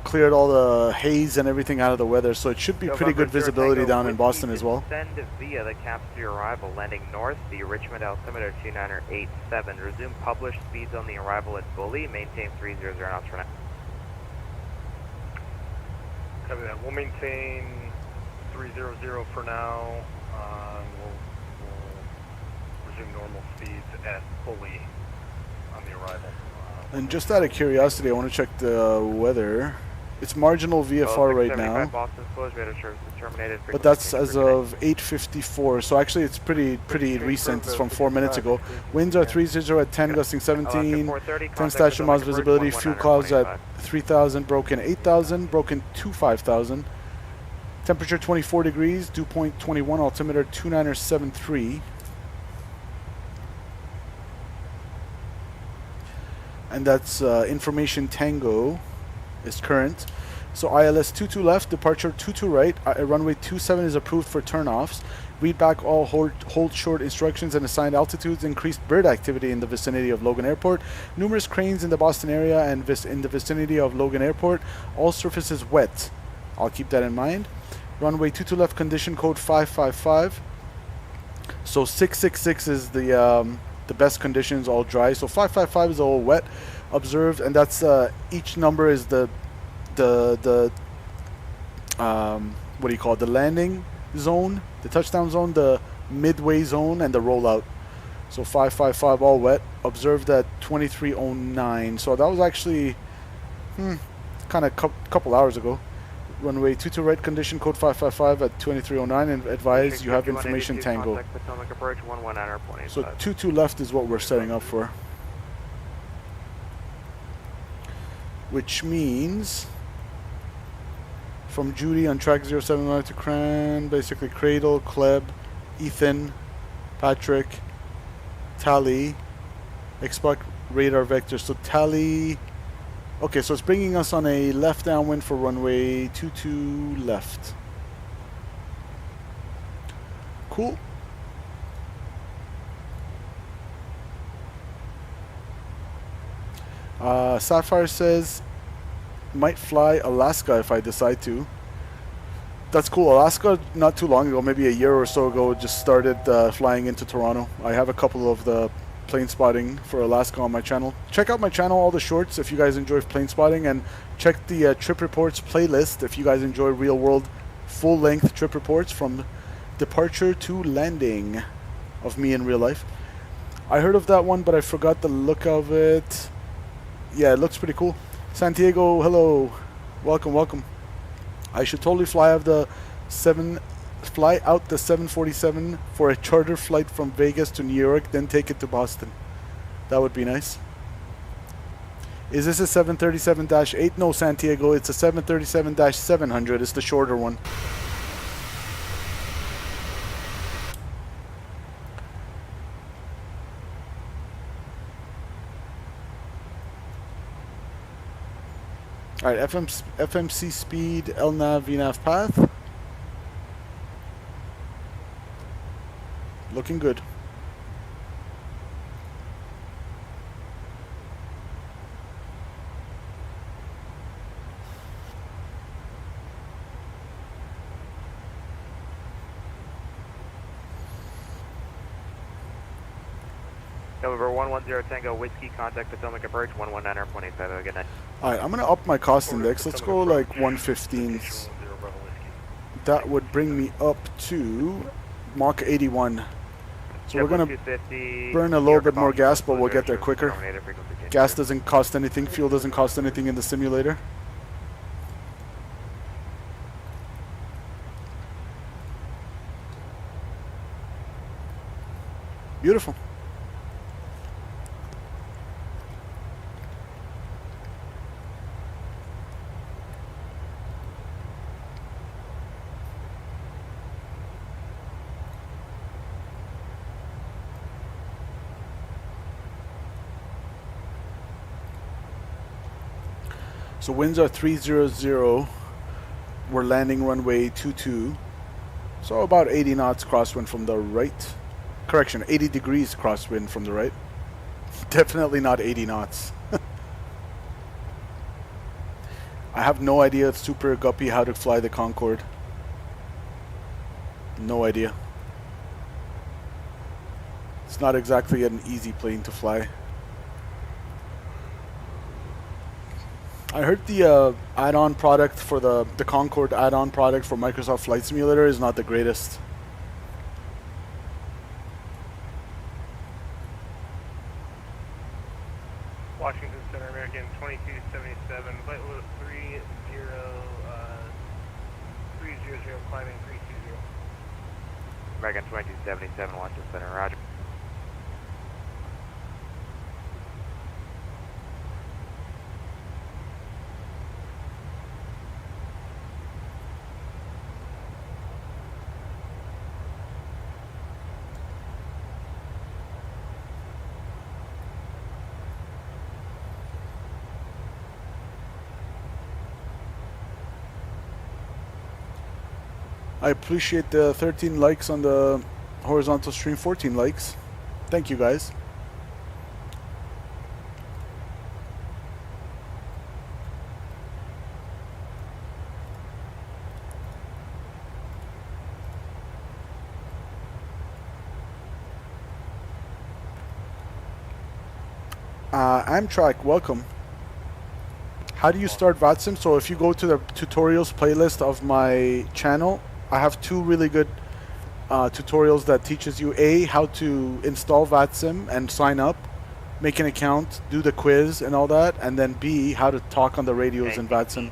cleared all the haze and everything out of the weather, so it should be pretty good visibility down in Boston as well. Send via the caps to your arrival, landing north, the Richmond altimeter 2987. Resume published speeds on the arrival at Bully. Maintain 300 knots for now. Copy that. We'll maintain 300 for now. We'll resume normal speeds at Bully on the arrival. And just out of curiosity, I want to check the weather. It's marginal VFR right now, but that's as of 8:54. So actually, it's pretty recent. It's from 4 minutes ago. Winds are 30 at 10, gusting 17. 10 station miles visibility. Fuel clouds at 3,000. Broken 8,000. Broken 5,000. Temperature 24 degrees. Dew point 21. Altimeter 2973. And that's information Tango is current. So ILS 22 left, departure 22 right, runway 27 is approved for turnoffs. Read back all hold short instructions and assigned altitudes. Increased bird activity in the vicinity of Logan Airport. Numerous cranes in the Boston area and in the vicinity of Logan Airport. All surfaces wet. I'll keep that in mind. Runway 22 left, condition code 555. So 666 is the best conditions, all dry. So 555 is all wet. Observed, and that's each number is the what do you call it? The landing zone, the touchdown zone, the midway zone, and the rollout. So 555 all wet. Observed at 2309. So that was actually kind of couple hours ago. Runway 22 right, condition code 555 at 2309, and advise you have information Tango. So 22 left is what we're setting up for. Which means from Judy on track 079 to Cran, basically Cradle, Kleb, Ethan, Patrick, Tally, expect radar vector. So Tally, okay, so it's bringing us on a left downwind for runway 22 left. Cool. Sapphire says, might fly Alaska if I decide to. That's cool. Alaska, not too long ago, maybe a year or so ago, just started flying into Toronto. I have a couple of the plane spotting for Alaska on my channel. Check out my channel, all the shorts, if you guys enjoy plane spotting, and check the trip reports playlist if you guys enjoy real world full-length trip reports from departure to landing of me in real life. I heard of that one, but I forgot the look of it. Yeah, it looks pretty cool. Santiago, hello. Welcome, welcome. I should totally fly out the 747 for a charter flight from Vegas to New York, then take it to Boston. That would be nice. Is this a 737-8? No, Santiago, it's a 737-700. It's the shorter one. Alright, FMC speed, LNAV, VNAV path. Looking good. November 110 Tango Whiskey, contact Potomac approach 119.85. Have a good night. Alright, I'm going to up my cost index. Let's go like 115. That would bring me up to Mach 81. So we're going to burn a little bit more gas, but we'll get there quicker. Gas doesn't cost anything. Fuel doesn't cost anything in the simulator. Beautiful. So winds are 300. We're landing runway 22. So about 80 knots crosswind from the right. Correction, 80 degrees crosswind from the right. Definitely not 80 knots. I have no idea. It's super guppy how to fly the Concorde. No idea. It's not exactly an easy plane to fly. I heard the add-on product for the Concorde add-on product for Microsoft Flight Simulator is not the greatest. Washington Center, American 2277, flight level 300, climbing 320. American 2277, Washington Center, roger. I appreciate the 13 likes on the horizontal stream, 14 likes. Thank you guys. Amtrak, welcome. How do you start VATSIM? So if you go to the tutorials playlist of my channel, I have two really good tutorials that teaches you A, how to install VATSIM and sign up, make an account, do the quiz and all that, and then B, how to talk on the radios in VATSIM.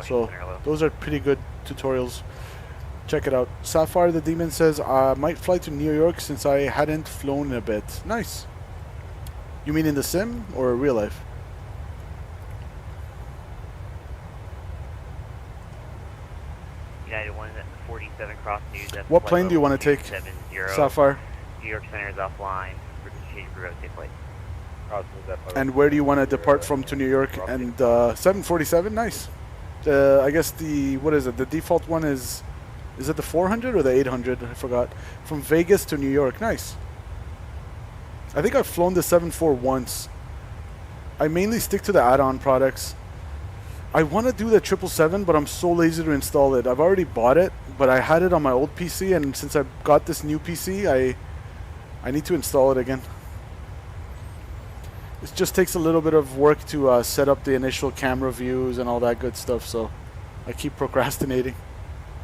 So those are pretty good tutorials. Check it out. Sapphire the Demon says, I might fly to New York since I hadn't flown in a bit. Nice. You mean in the sim or real life? United 147 cross news. What plane do you want to take, Sapphire? New York Center is offline. Change for road, take flight. And where do you want to depart from to New York? And 747, nice. I guess the, what is it? The default one is it the 400 or the 800? I forgot. From Vegas to New York, nice. I think I've flown the 74 once. I mainly stick to the add-on products. I want to do the 777, but I'm so lazy to install it. I've already bought it, but I had it on my old PC, and since I got this new PC, I need to install it again. It just takes a little bit of work to set up the initial camera views and all that good stuff, so I keep procrastinating.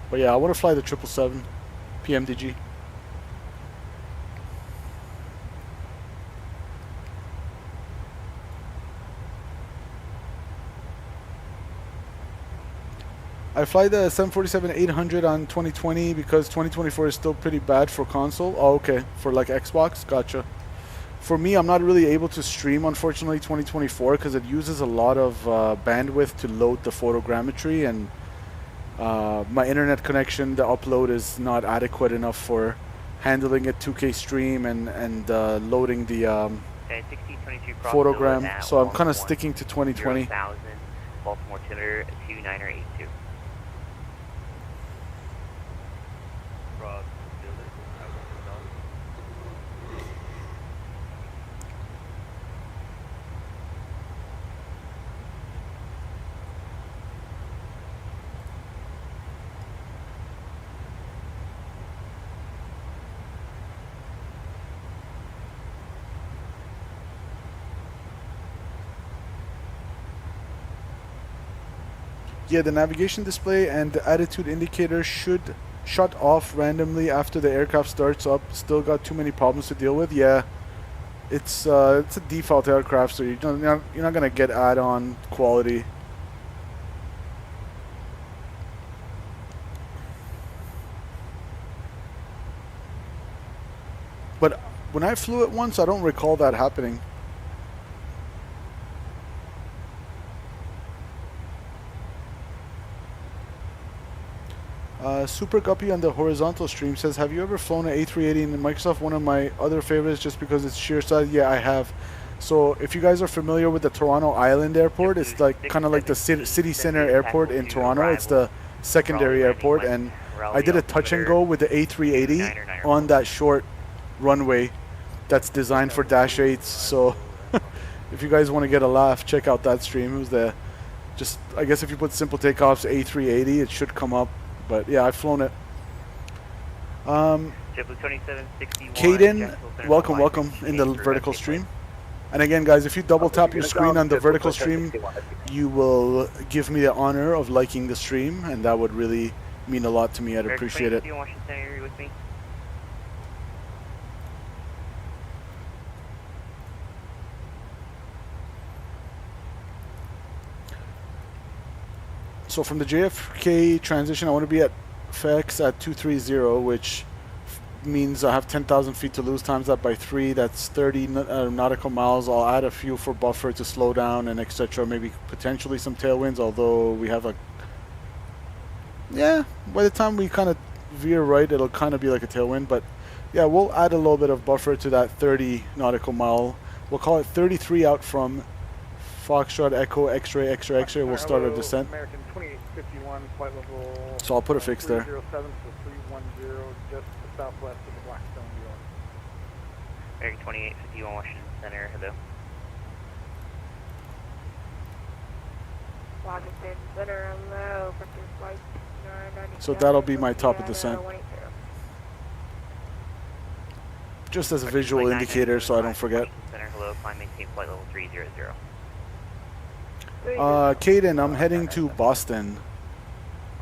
But yeah, I want to fly the 777 PMDG. I fly the 747-800 on 2020 because 2024 is still pretty bad for console. Oh, okay. For like Xbox? Gotcha. For me, I'm not really able to stream, unfortunately, 2024 because it uses a lot of bandwidth to load the photogrammetry, and my internet connection, the upload is not adequate enough for handling a 2K stream and loading the photogram. So I'm kind of sticking to 2020. 0,000, Baltimore Tinder 2982. Yeah, the navigation display and the attitude indicator should shut off randomly after the aircraft starts up. Still got too many problems to deal with. Yeah, it's a default aircraft, so you're not gonna get add-on quality. But when I flew it once, I don't recall that happening. Super Guppy on the horizontal stream says, have you ever flown an A380 in Microsoft? One of my other favorites just because it's sheer size. Yeah, I have. So if you guys are familiar with the Toronto Island Airport, it's like kind of like the city center airport in Toronto. It's the secondary airport, and I did a touch and go with the A380 on that short runway that's designed for Dash 8s. So if you guys want to get a laugh, check out that stream. It was the I guess if you put simple takeoffs A380, it should come up. But yeah, I've flown it. Caden, welcome in the vertical stream. And again, guys, if you double tap your screen on the vertical stream, you will give me the honor of liking the stream, and that would really mean a lot to me. I'd appreciate it. So from the JFK transition, I want to be at FX at 230, which means I have 10,000 feet to lose. Times that by 3, that's 30 nautical miles. I'll add a few for buffer to slow down and etc. Maybe potentially some tailwinds, although we have yeah, by the time we kind of veer right, it'll kind of be like a tailwind. But yeah, we'll add a little bit of buffer to that 30 nautical mile. We'll call it 33 out from Foxtrot Echo X-ray X-ray X-ray. We'll start our descent. American 2851, flight level. So I'll put a fix there. 307 to 310, just to the southwest of the Blackstone deal. American 2851, Washington Center. Hello. Washington Center, hello. Flight 997. So that'll be my top of descent. Just as a visual indicator, so I don't forget. Center, hello. Climb maintain flight level 300. Caden, I'm heading to Boston.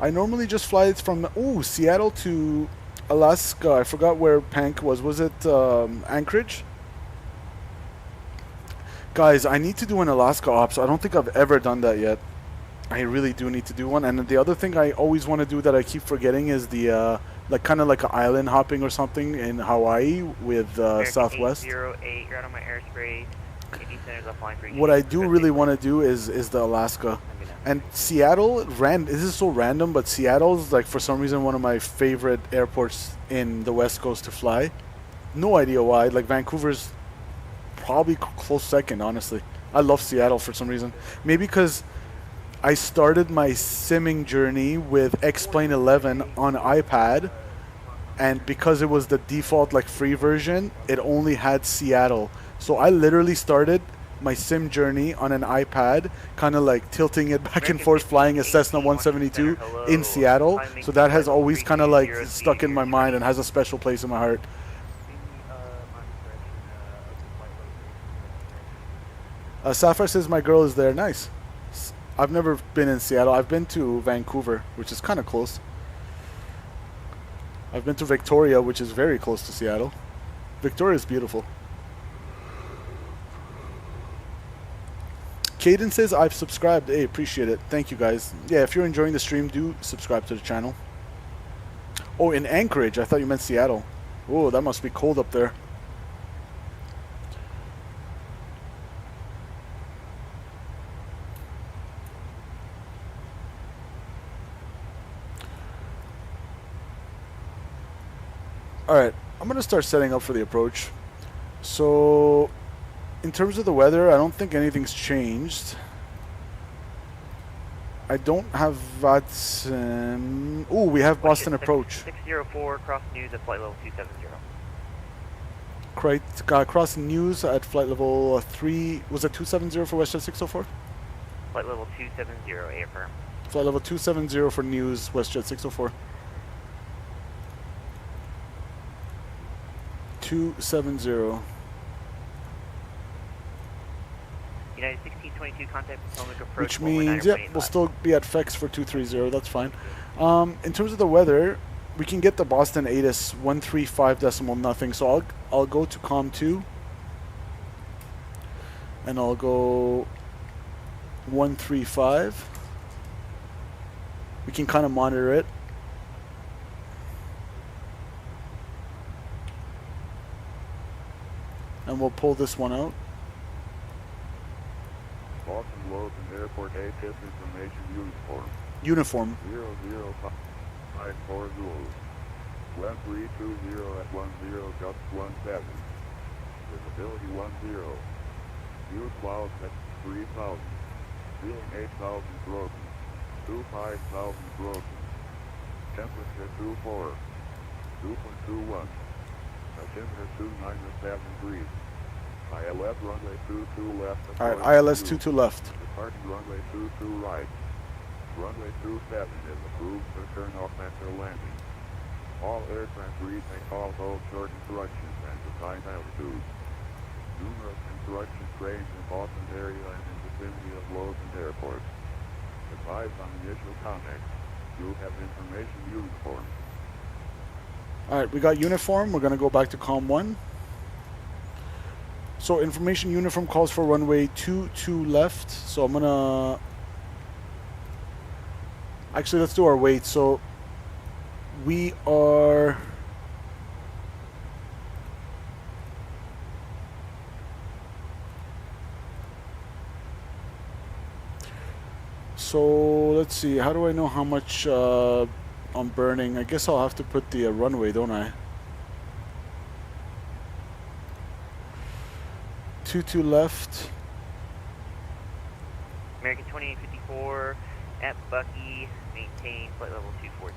I normally just fly it from Seattle to Alaska. I forgot where Pank was. Was it Anchorage? Guys, I need to do an Alaska ops. I don't think I've ever done that yet. I really do need to do one. And the other thing I always want to do that I keep forgetting is the kind of like an island hopping or something in Hawaii with Southwest. 808, you're out on my airspace. What I do really want to do is the Alaska. And Seattle, this is so random, but Seattle's like for some reason one of my favorite airports in the West Coast to fly. No idea why. Like Vancouver's probably close second, honestly. I love Seattle for some reason. Maybe because I started my simming journey with X-Plane 11 on iPad, and because it was the default like free version, it only had Seattle. So I literally started my sim journey on an iPad, kind of like tilting it back and forth, flying a Cessna 172 in Seattle. So that has always kind of like stuck in my mind and has a special place in my heart. Sapphire says my girl is there. Nice. I've never been in Seattle. I've been to Vancouver, which is kind of close. I've been to Victoria, which is very close to Seattle. Victoria is beautiful. Caden says I've subscribed. Hey, appreciate it. Thank you, guys. Yeah, if you're enjoying the stream, do subscribe to the channel. Oh, in Anchorage. I thought you meant Seattle. Oh, that must be cold up there. Alright, I'm going to start setting up for the approach. So, in terms of the weather, I don't think anything's changed. I don't have VATSIM. Oh, we have Boston approach. 604, cross news at flight level 270. Cross news at flight level 3. Was it 270 for WestJet 604? Flight level 270, affirm. Flight level 270 for news, WestJet 604. 270. United 1620 22, contact Potomac approach. which means, yep, we'll still be at FX for 230. That's fine. In terms of the weather, we can get the Boston ATIS 135 decimal nothing. So I'll go to COM 2. And I'll go 135. We can kind of monitor it. And we'll pull this one out. Boston Logan Airport ATIS information Uniform. 00540. Wind 320 at 10 gust 17. Visibility 10. View clouds at 3000. Ceiling 8000 broken. 25,000 broken. Temperature 24. 2.21. Altimeter 297 degrees. ILS runway 22 left. Alright, ILS 22 left. Departing runway 22 right. Runway 27 is approved for turn-off after landing. All aircraft retain all hold short instructions and assigned altitude. Numerous instruction trains in Boston area and in the vicinity of Logan Airport. Advise on initial contact. You'll have information uniform. Alright, we got uniform. We're going to go back to COM 1. So information uniform calls for runway 22 left. So I'm going to... Actually, let's do our weight. So we are... So let's see. How do I know how much I'm burning? I guess I'll have to put the runway, don't I? 22 left. American 2854 at Bucky, maintain flight level 240.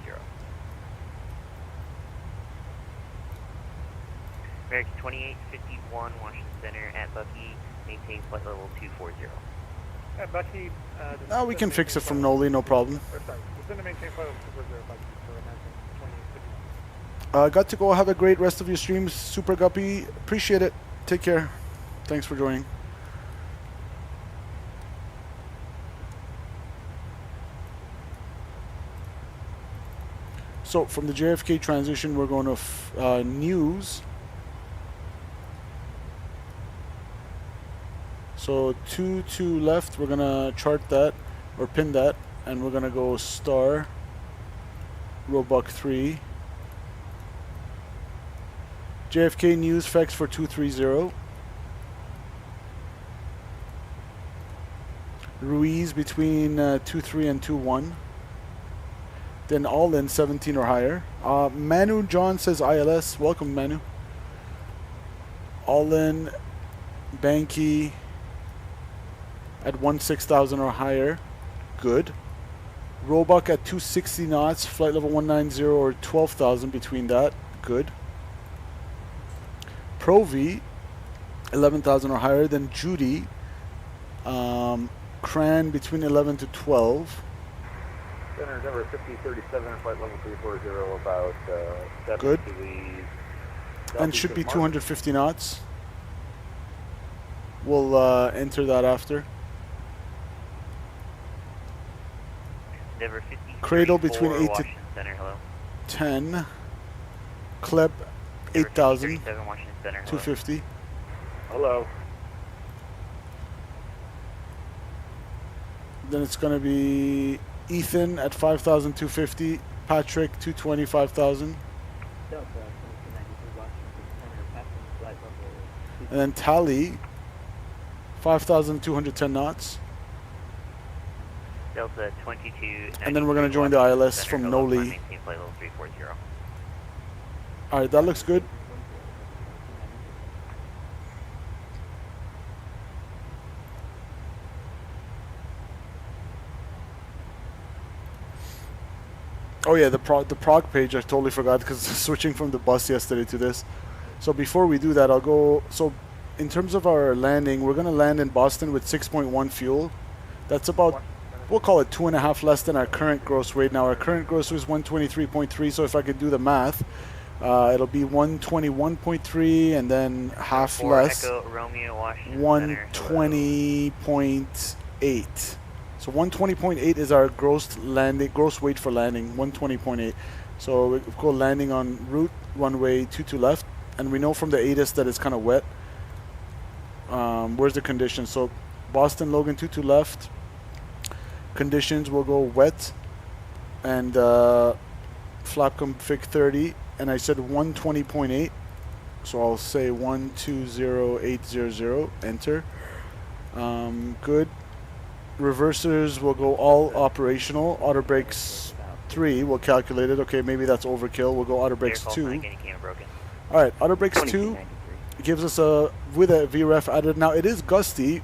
American 2851 Washington Center at Bucky, maintain flight level 240. At Bucky, No, we can fix it from Noli, no problem. Sorry, descend to maintain flight level 240 Bucky for American 2851. Got to go. Have a great rest of your streams, Super Guppy. Appreciate it. Take care. Thanks for joining. So from the JFK transition, we're going to news. So 22 left, we're going to chart that or pin that, and we're going to go star Roebuck 3. JFK news FX for 230. Ruiz between 2-3 and 2-1. Then all in 17 or higher. Manu John says ILS. Welcome, Manu. All in Banky at 16,000 or higher. Good. Roebuck at 260 knots. Flight level 190 or 12,000 between that. Good. Pro V 11,000 or higher. Then Judy. Cran between 11 to 12. Center Denver 5037, flight level 340, about 7 Good. to the And should be 250 knots. We'll enter that after. Denver 50. Cradle between 8 to Washington Center, hello. 10. Kleb 8,000. 37 Washington Center, hello. 250. Hello. Then it's going to be Ethan at 5,250. Patrick 225,000. And then Tally 5,210 knots. Delta 22. And then we're going to join the ILS from Noli. Maintain flight level 340. Alright, that looks good. Oh yeah, the prog page, I totally forgot because switching from the bus yesterday to this. So before we do that, I'll go... So in terms of our landing, we're going to land in Boston with 6.1 fuel. That's about, we'll call it 2.5 less than our current gross weight. Now our current gross weight is 123.3, so if I could do the math, it'll be 121.3 and then half less. Echo, Romeo, Washington 120.8 120.8. So 120.8 is our gross weight for landing. 120.8. So we go landing on route runway 22 left, and we know from the ATIS that it's kind of wet. Where's the conditions? So Boston Logan 22 left. Conditions will go wet and flap config 30, and I said 120.8. So I'll say 120800. Enter. Good. Reversers will go all operational. Auto brakes 3, we'll calculate it. Okay, maybe that's overkill. We'll go auto brakes 2. Alright, auto brakes 2 gives us with a VREF added. Now it is gusty.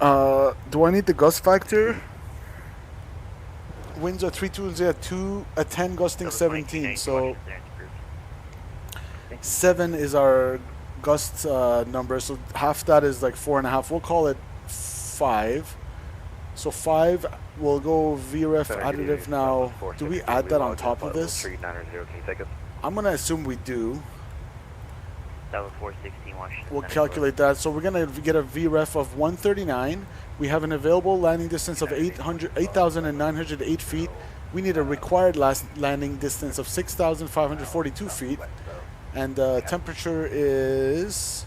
Do I need the gust factor? Winds are 320 at 2 at 10, gusting 17. So 7 is our gust number. So half that is like 4.5. We'll call it 5. So 5 will go VREF additive now. Do we add that on top of this? I'm going to assume we do. We'll calculate that. So we're going to get a VREF of 139. We have an available landing distance of 8,908 feet. We need a required landing distance of 6,542 feet. And temperature is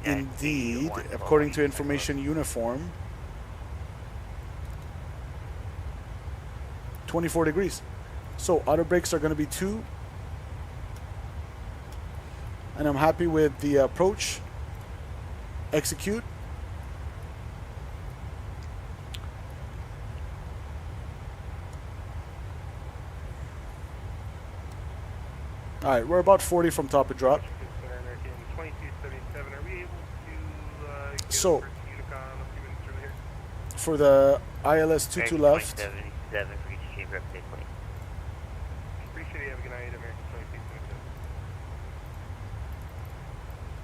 indeed, according to information uniform, 24 degrees. So auto brakes are going to be 2. And I'm happy with the approach. Execute. All right, we're about 40 from top of drop. So, for the ILS 22 left,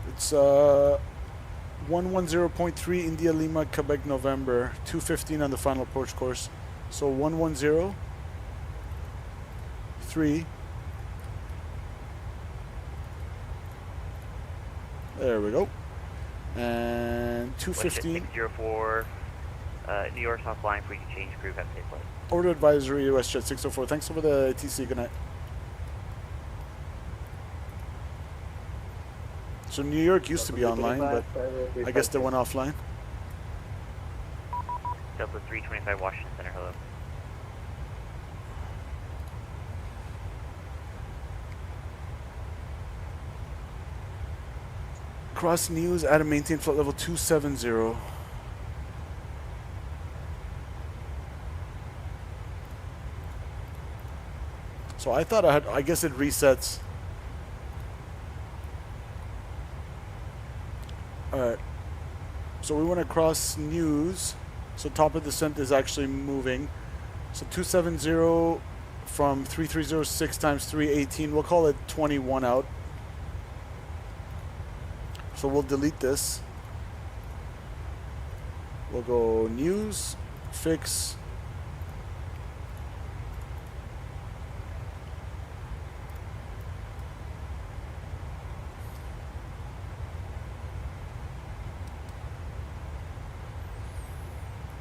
it's 110.3 India Lima Quebec November, 215 on the final approach course. So 110.3. There we go. And 215. 604. New York's offline for you to change crew. Have a safe flight. Order advisory, US Jet 604. Thanks for the ATC. Good night. So New York used to be online, but I guess they went offline. Delta 325 Washington Center. Hello. Cross News at a maintain flight level 270. So I thought I guess it resets. Alright. So we want to cross News. So top of descent is actually moving. So 270 from 3306 times 318. We'll call it 21 out. So we'll delete this. We'll go News, Fix.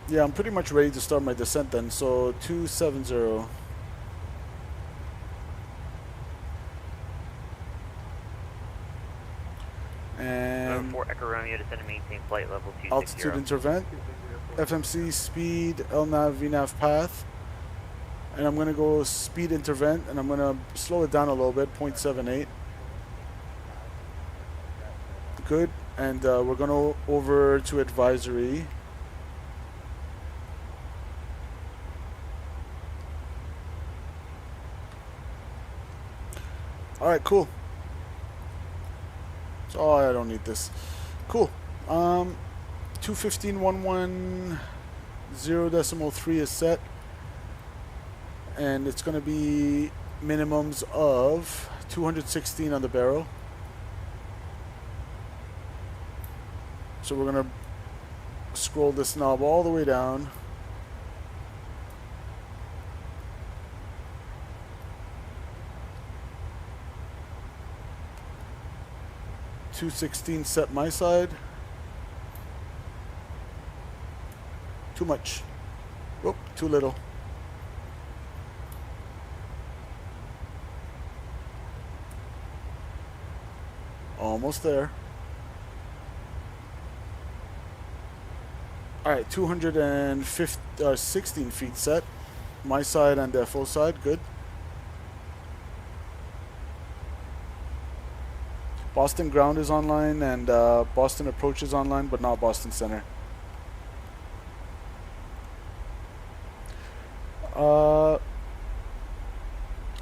Yeah, I'm pretty much ready to start my descent then. So 270. And for Echo Romeo, descend and maintain flight level 260. altitude intervent, FMC speed, LNAV, VNAV path, and I'm going to go speed intervent, and I'm going to slow it down a little bit, 0.78. Good, and we're going to over to advisory. All right, cool. So, oh, I don't need this. Cool. 215.110.3 is set. And it's going to be minimums of 216 on the barrel. So we're going to scroll this knob all the way down. .216 set my side. Too much. Whoop, too little. Almost there. Alright, 216 feet set. My side and the FO side, good. Boston ground is online and Boston approach is online, but not Boston center.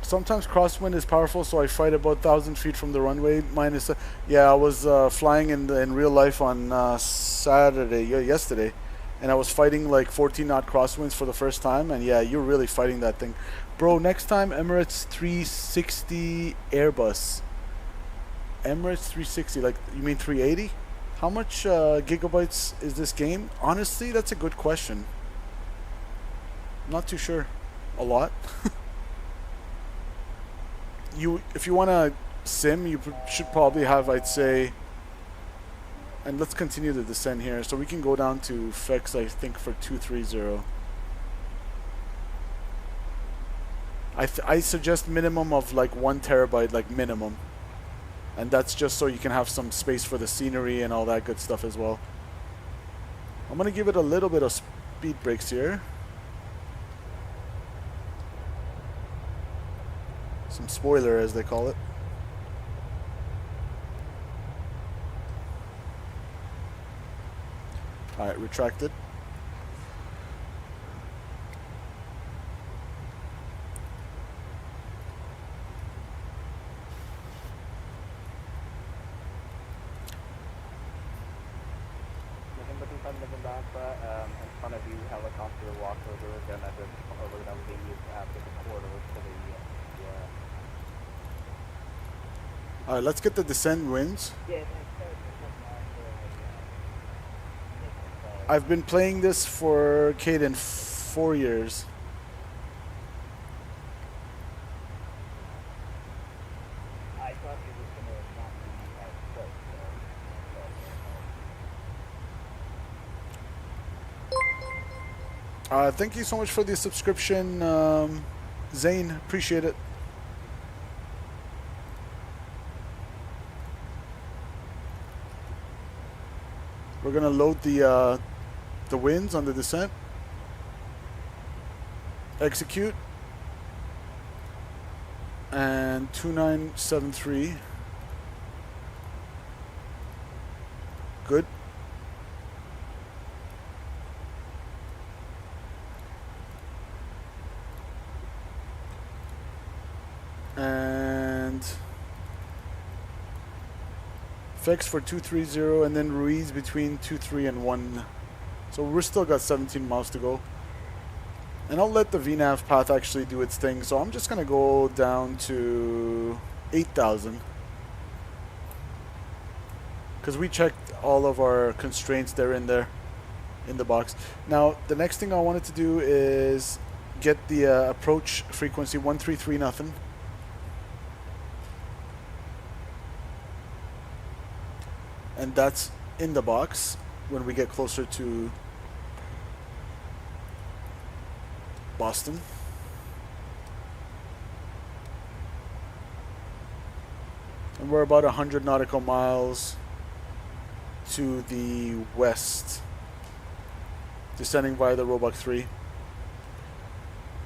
Sometimes crosswind is powerful, so I fight about 1,000 feet from the runway. Minus, yeah, I was flying in real life on yesterday, and I was fighting like 14 knot crosswinds for the first time. And yeah, you're really fighting that thing, bro. Next time, Emirates 360 Airbus. Emirates 360, like you mean 380? How much gigabytes is this game? Honestly, that's a good question. Not too sure. A lot. If you want to sim, you should probably have, I'd say, and let's continue the descent here. So we can go down to FX, I think, for 230. I suggest minimum of like 1 terabyte, like minimum. And that's just so you can have some space for the scenery and all that good stuff as well. I'm going to give it a little bit of speed brakes here. Some spoiler, as they call it. Alright, retracted. In front of you, helicopter walk over, then over the after the corridor to the Alright, let's get the descent winds. I've been playing this for Caden 4 years. I thought it was going to not be as close. Thank you so much for the subscription, Zane. Appreciate it. We're gonna load the winds on the descent. Execute. And 2973. Good. And Fex for 230, and then Ruiz between 23 and 1. So we're still got 17 miles to go. And I'll let the VNAV path actually do its thing. So I'm just gonna go down to 8,000. Because we checked all of our constraints there in the box. Now the next thing I wanted to do is get the approach frequency 133 nothing. And that's in the box when we get closer to Boston. And we're about 100 nautical miles to the west, descending via the Roebuck 3.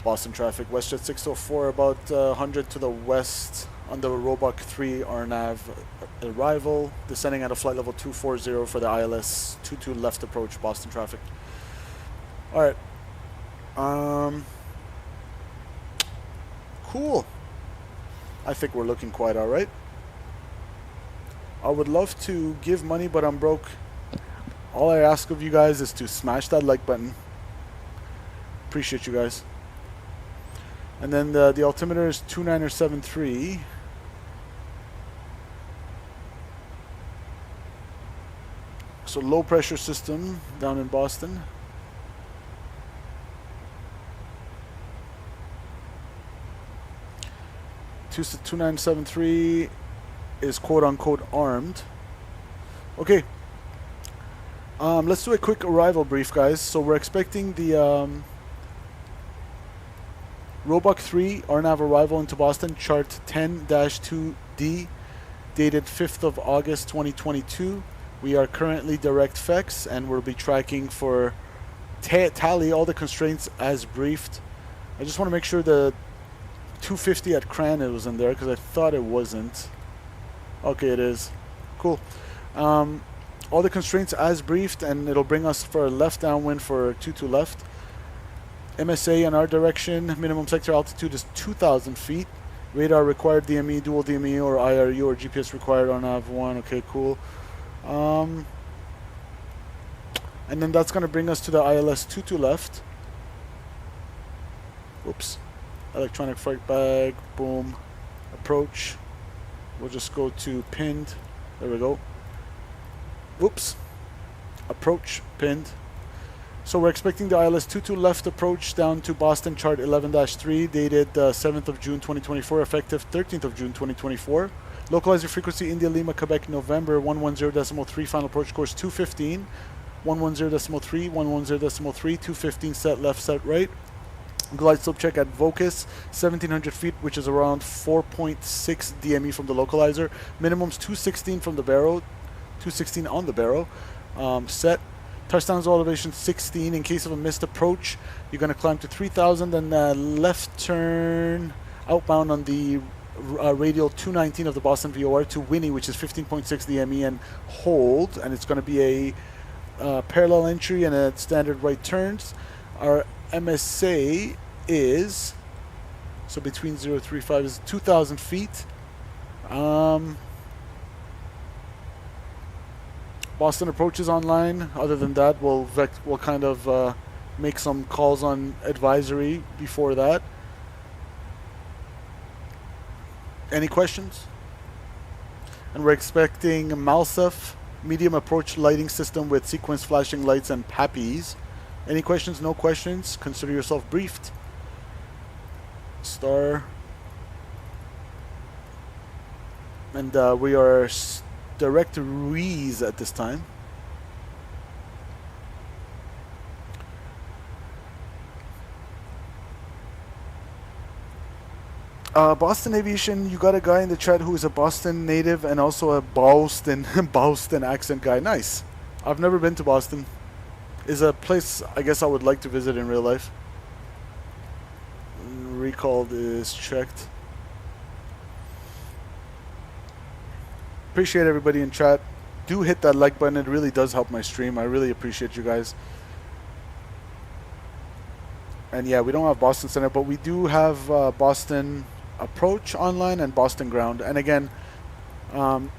Boston traffic, WestJet 604, about 100 to the west on the Roebuck 3 RNAV arrival, descending at a flight level 240 for the ILS 22 left approach, Boston traffic. Alright. Cool. I think we're looking quite alright. I would love to give money, but I'm broke. All I ask of you guys is to smash that like button. Appreciate you guys. And then the altimeter is 2973. So low pressure system down in Boston. Two 2973 is quote unquote armed. Okay. Let's do a quick arrival brief, guys. So we're expecting the Roebuck 3 RNAV arrival into Boston, chart 10-2D, dated 5th of August 2022. We are currently direct FX, and we'll be tracking for tally all the constraints as briefed. I just want to make sure the 250 at Cran it was in there, because I thought it wasn't. Okay, it is. Cool. All the constraints as briefed, and it'll bring us for a left downwind for 22 left. MSA in our direction, minimum sector altitude is 2,000 feet. Radar required DME, dual DME, or IRU, or GPS required on AV1. Okay, cool. And then that's going to bring us to the ILS 22 left. Whoops. Electronic flight bag, boom. Approach. We'll just go to pinned. There we go. Whoops. Approach, pinned. So we're expecting the ILS 22 left approach down to Boston, chart 11-3, dated 7th of June 2024, effective 13th of June 2024. Localizer frequency India Lima Quebec November 110.3, final approach course 215, 110.3, 110.3, 215 set left, set right. Glide slope check at Vocus, 1,700 feet, which is around 4.6 DME from the localizer. Minimum's 216 from the barrow, 216 on the barrow. Set. Touchdown's elevation 16. In case of a missed approach, you're going to climb to 3,000, then left turn outbound on the radial 219 of the Boston VOR to Winnie, which is 15.6 DME, and hold. And it's going to be a parallel entry and a standard right turns. Our MSA is, so between 035 is 2,000 feet. Boston approaches online. Other than that, we'll kind of make some calls on advisory before that. Any questions? And we're expecting Malsef medium approach lighting system with sequence flashing lights and PAPIs. Any questions? No questions. Consider yourself briefed. Star. And we are direct Rees at this time. Boston Aviation, you got a guy in the chat who is a Boston native and also a Boston accent guy. Nice. I've never been to Boston. Is a place I guess I would like to visit in real life. Recalled is checked. Appreciate everybody in chat. Do hit that like button. It really does help my stream. I really appreciate you guys. And yeah, we don't have Boston Center, but we do have Boston Approach online and Boston Ground. And again,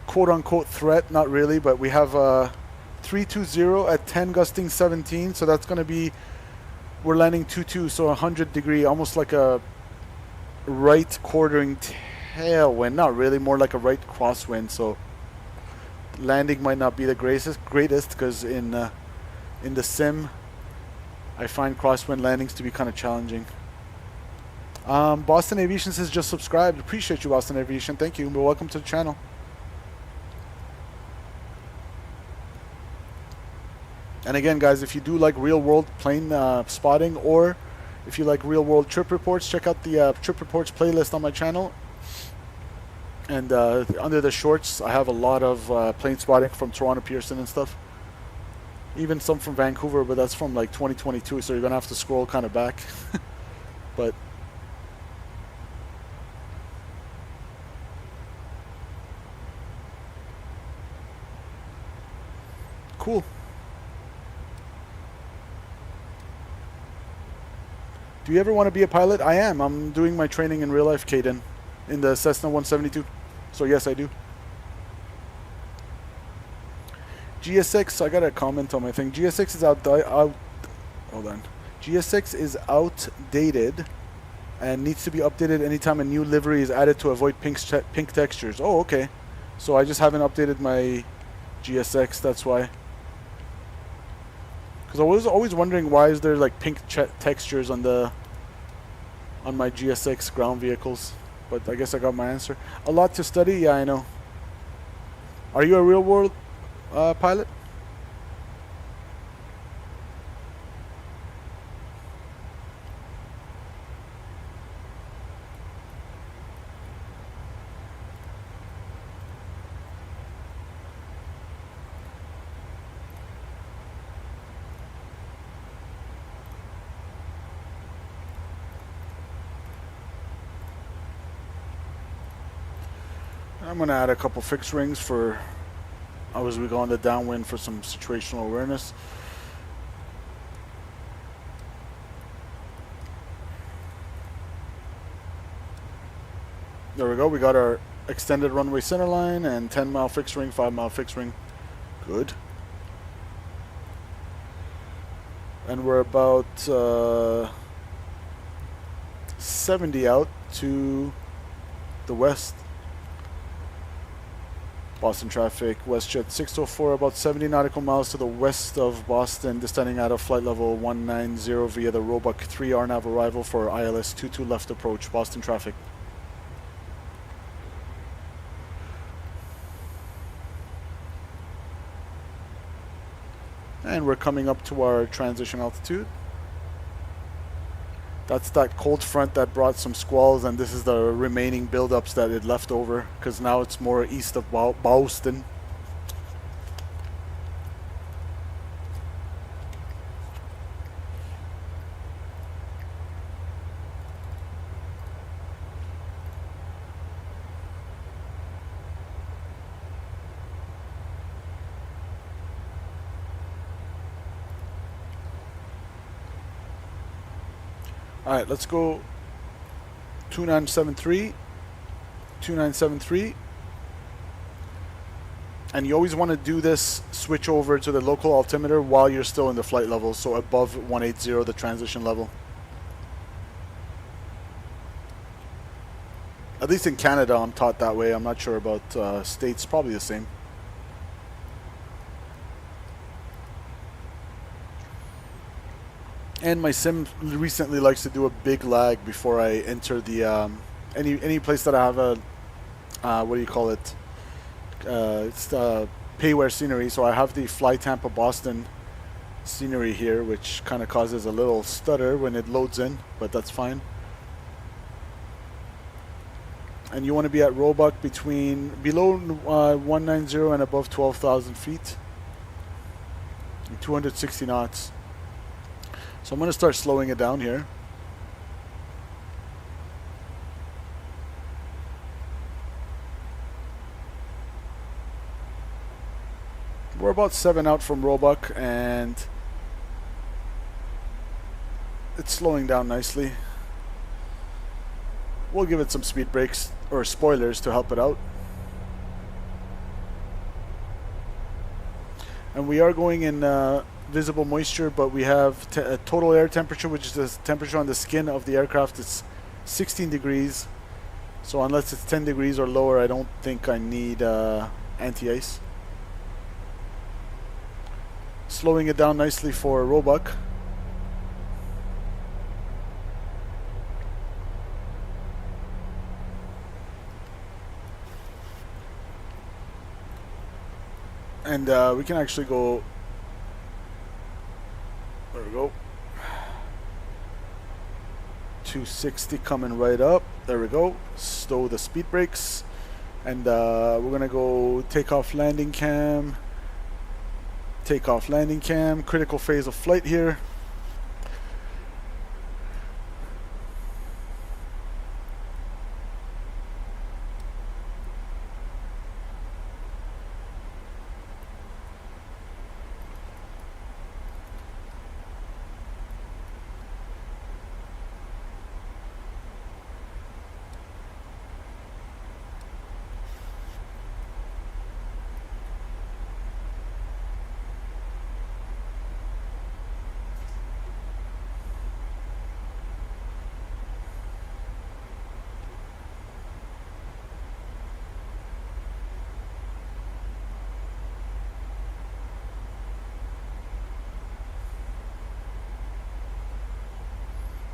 quote unquote threat, not really, but we have 320 at 10 gusting 17. So that's going to be, we're landing 22, so 100 degree, almost like a right quartering tailwind. Not really, more like a right crosswind. So landing might not be the greatest because in the sim, I find crosswind landings to be kind of challenging. Boston Aviation says just subscribed. Appreciate you, Boston Aviation. Thank you. Welcome to the channel. And again, guys, if you do like real world plane spotting, or if you like real world trip reports, check out the trip reports playlist on my channel. And under the shorts, I have a lot of plane spotting from Toronto Pearson and stuff. Even some from Vancouver, but that's from like 2022, so you're going to have to scroll kind of back. But cool. Do you ever want to be a pilot? I am. I'm doing my training in real life, Caden, in the Cessna 172. So yes, I do. GSX, I got a comment on my thing. GSX is hold on. GSX is outdated and needs to be updated anytime a new livery is added to avoid pink textures. Oh, okay. So I just haven't updated my GSX, that's why. Because I was always wondering why is there like pink textures on my GSX ground vehicles. But I guess I got my answer. A lot to study? Yeah, I know. Are you a real world pilot? I'm going to add a couple fixed rings for as we go on the downwind for some situational awareness. There we go. We got our extended runway center line and 10-mile fixed ring, 5-mile fixed ring. Good. And we're about 70 out to the west. Boston traffic, WestJet 604, about 70 nautical miles to the west of Boston, descending out of flight level 190 via the Roebuck 3 RNAV arrival for ILS 22 left approach, Boston traffic. And we're coming up to our transition altitude. That's that cold front that brought some squalls, and this is the remaining buildups that it left over, because now it's more east of Boston. Alright, let's go 2973, 2973. And you always want to do this, switch over to the local altimeter while you're still in the flight level, so above 180, the transition level. At least in Canada, I'm taught that way. I'm not sure about States, probably the same. And my sim recently likes to do a big lag before I enter the any place that I have a what do you call it? It's the payware scenery. So I have the Fly Tampa Boston scenery here, which kind of causes a little stutter when it loads in, but that's fine. And you want to be at Roebuck below 190 and above 12,000 feet, and 260 knots. So I'm going to start slowing it down here. We're about 7 out from Roebuck, and it's slowing down nicely. We'll give it some speed brakes or spoilers to help it out. And we are going in visible moisture, but we have a total air temperature, which is the temperature on the skin of the aircraft. It's 16 degrees. So unless it's 10 degrees or lower, I don't think I need anti-ice. Slowing it down nicely for Roebuck. And we can actually go, there we go, 260 coming right up, there we go, stow the speed brakes, and we're gonna go takeoff landing cam, critical phase of flight here.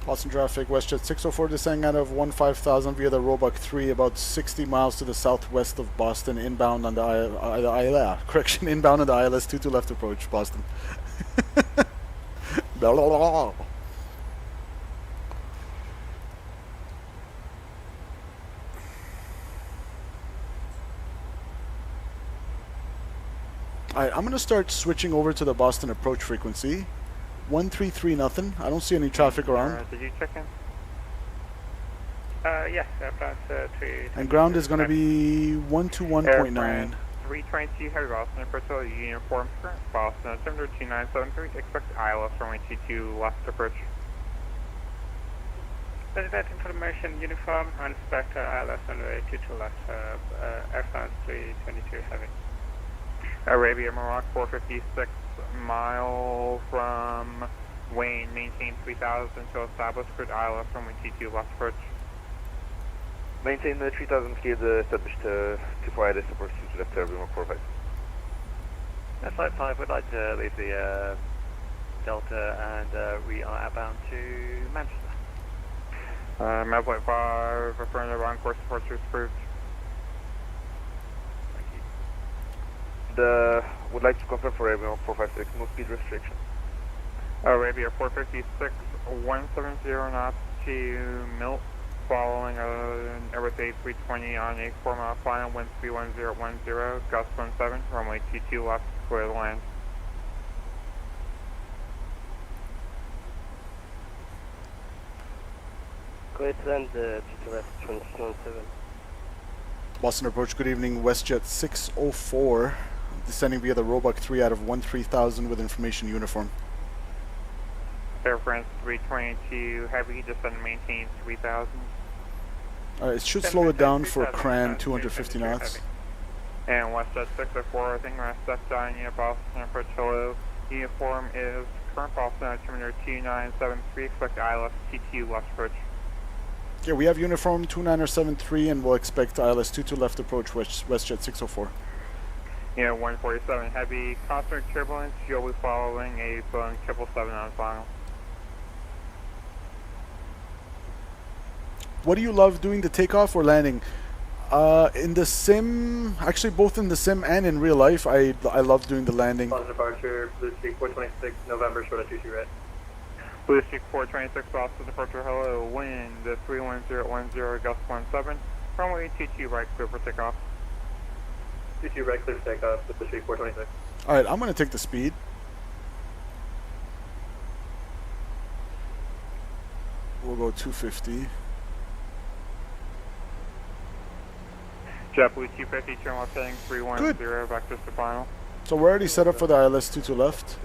Boston traffic, WestJet 604 descending out of 15,000 via the Roebuck 3, about 60 miles to the southwest of Boston, inbound on the inbound on the ILS 22 left approach, Boston. Blah, blah, blah. Alright, I'm going to start switching over to the Boston approach frequency. 133 nothing. I don't see any traffic around. Did you check in? Yes, France 3. And ground is going to be 121.9. 322 Heavy Boston, approach uniform current Boston, altimeter 2973, expect ILS runway 22 left approach. That information, uniform, and expect ILS runway 22 left, Air France 322 Heavy. Arabia Morocco 456 mile from Wayne, maintain 3000 to establish grid ILS runway 22 left approach. Maintain the 3000 feet established to fly this approach to left Arabia Morocco 45. That's Flight 5, we'd like to leave the Delta and we are outbound to Manchester. Map Flight 5, affirmative on course departure is approved. Thank you. Would like to confirm for Arabia Morocco 456, no speed restriction. Arabia 456, 170 knots to Milt, following an Airbus A320 on a 4-mile final, wind speed 1010, gust 17, runway 22 left, clear the land. Clear to land, 2 left, 2017. Boston approach, good evening, WestJet 604, descending via the Roebuck 3 out of 13,000 with information uniform. Air France 322 Heavy, descend and maintain 3000. Alright, it should slow it down for Cran 250 knots. And WestJet 604, I think we're going to step down near Boston approach, hello. Uniform is current Boston, altimeter 2973, expect ILS T2 left approach. Okay, we have uniform 2973 and we'll expect ILS 22 left approach, WestJet 604. Yeah, 147 Heavy, constant turbulence, you'll be following a Boeing 777 on final. What do you love doing, the takeoff or landing? In the sim, actually both in the sim and in real life, I love doing the landing. Boston departure, Blue Streak 426, November, short of 22 red. Blue Streak 426, Boston departure, hello, wind 31010, gust 17, runway 22 right, clear for takeoff. 22 red, clear for takeoff, Blue Streak 426. Alright, I'm going to take the speed. We'll go 250. JetBlue 250, turn left heading 310, vectors to final. So we're already set up for the ILS 22 left.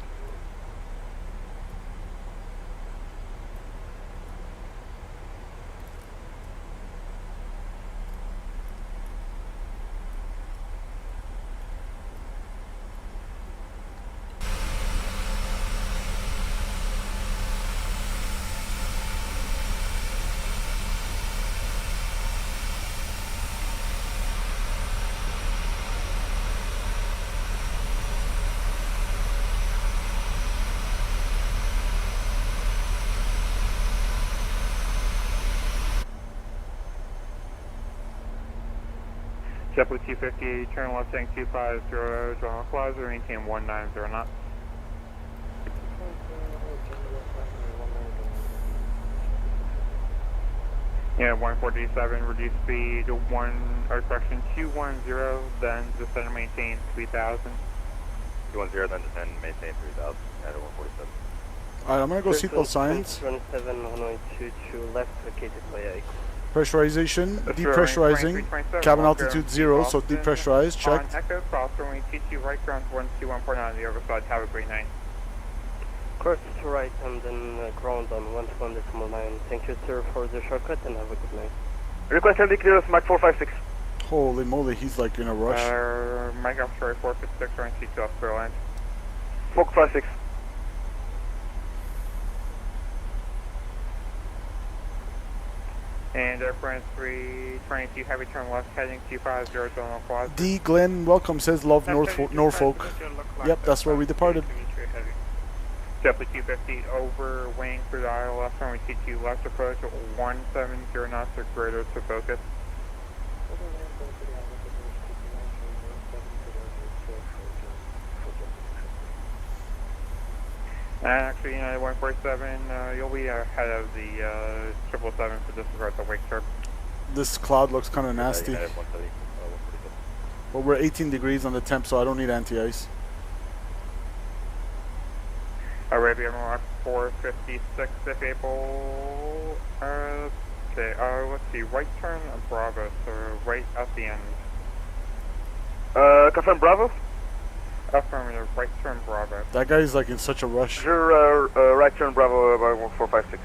JetBlue 250, turn left heading 250, draw clouds, maintain 190 knots. Yeah, 147, reduce speed 210, then descend and maintain 3000. 210, then descend and maintain 3000 at 147. Alright, I'm going to go seatbelt signs. 27, 122 left, located by Ike. Pressurization, depressurizing, cabin altitude 0, so depressurized, checked. On Echo, cross runway 22 right, ground 121.9 on the overside, have a great night. Course to right and then ground on 121.9. Thank you sir for the shortcut and have a good night. Request heavy clearance, Mike 456. Holy moly, he's like in a rush. Mike Offshore 456, runway 22 off clear line. 456. And Air France 322 heavy turn left heading 250 Zonal Quad. D. Glenn, welcome, says love Norfolk. Yep, that's where we departed. JetBlue 250 over wing through the ILS runway 22 left approach 170 knots or greater to focus. And actually, 147, you'll be ahead of the 777 for disregard the wake turb. This cloud looks kind of nasty. But we're 18 degrees on the temp, so I don't need anti-ice. Arabia Morocco 456, if able, Okay, let's see, right turn Bravo, so right at the end. Confirm Bravo. Affirmative, right turn Bravo. That guy's like in such a rush. Your right turn Bravo by 1456.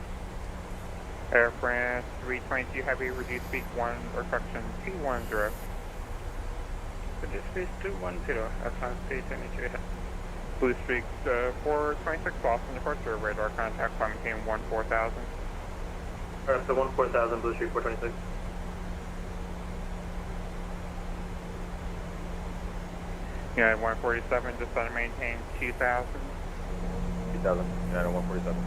Air France 322 Heavy, reduce speed 1, or correction 210. Reduce speed 210, Air France 322 Heavy. Blue Streak 426 Boston departure, radar contact, climb maintain 14000. Alright, so 14000, Blue Street 426. United 147, descend and maintain 2000. 2000, United 147.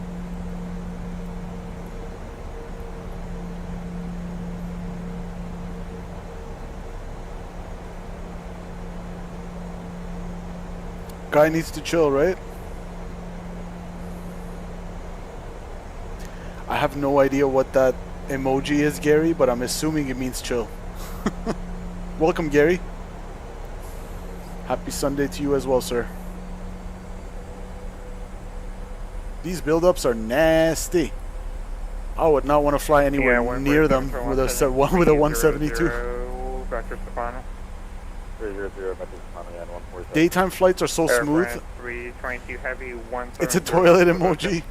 Guy needs to chill, right? I have no idea what that emoji is, Gary, but I'm assuming it means chill. Welcome, Gary. Happy Sunday to you as well, sir. These build-ups are nasty. I would not want to fly anywhere near them with a 172. Vector Stefano. 300, Vector Stefano, United 147. Daytime flights are so Air smooth. France 322 Heavy, 170. It's a toilet emoji.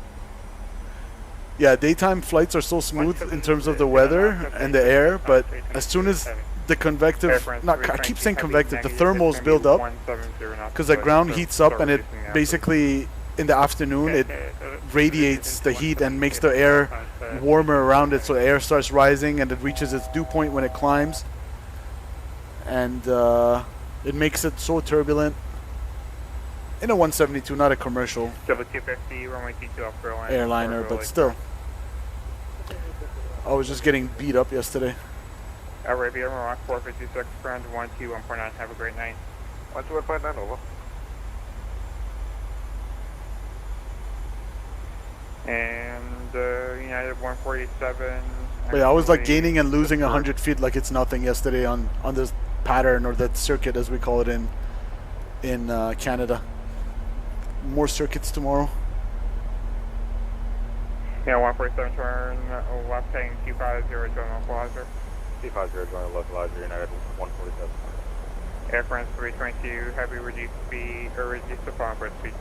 Yeah, daytime flights are so smooth in terms of the weather and the air, but as soon as the convective, I keep saying convective, the thermals build up because the ground heats up and it basically, in the afternoon, it radiates the heat and makes the air warmer around it, so the air starts rising and it reaches its dew point when it climbs. And it makes it so turbulent. In a 172, not a commercial airliner, but still. I was just getting beat up yesterday. Arabia, Morocco 456, ground 121.9, have a great night. 121.9, over. And United 147. But yeah, I was like gaining and losing 100 feet like it's nothing yesterday on this pattern, or that circuit as we call it in Canada. More circuits tomorrow. Yeah, 147 turn left heading 250 join localizer. 250 join localizer, United 147. Air France 322 Heavy, reduce speed, or reduce the final approach speed.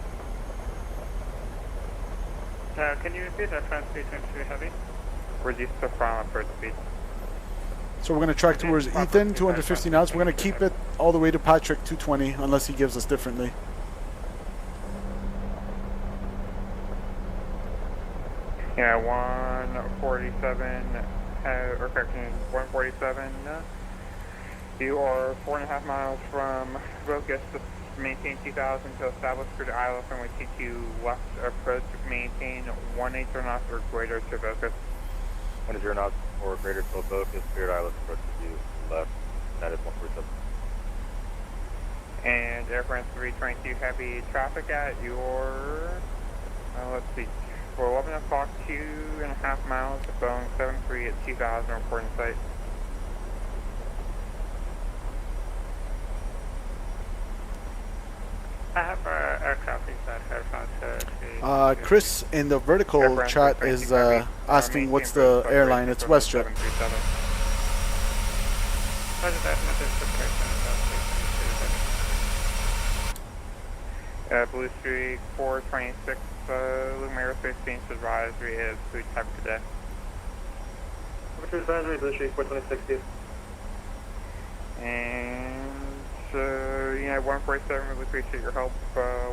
Can you repeat Air France 322 Heavy? Reduce the final approach speed. So we're going to track towards Ethan, 250 knots. We're going to keep it all the way to Patrick, 220, unless he gives us differently. Yeah, 147, or correction, 147. You are 4.5 miles from Focus to maintain 2000 to establish through the ILS runway T2 left approach, maintain 18 knots or greater to Focus. 10 knots or greater to Focus, Spirit ILS approach to you left, United 147. And Air France 322 Heavy, traffic at your, let's see, for 11 o'clock, 2.5 miles to Boeing 73 at 2000, reporting site. I have aircraft inside Air France. Chris in the vertical chat is asking what's the airline. It's WestJet. Blue Streak 426, Logan Aerospace Beach advisory is food type today. Which advisory, Blue Streak 426. And United 147, really appreciate your help.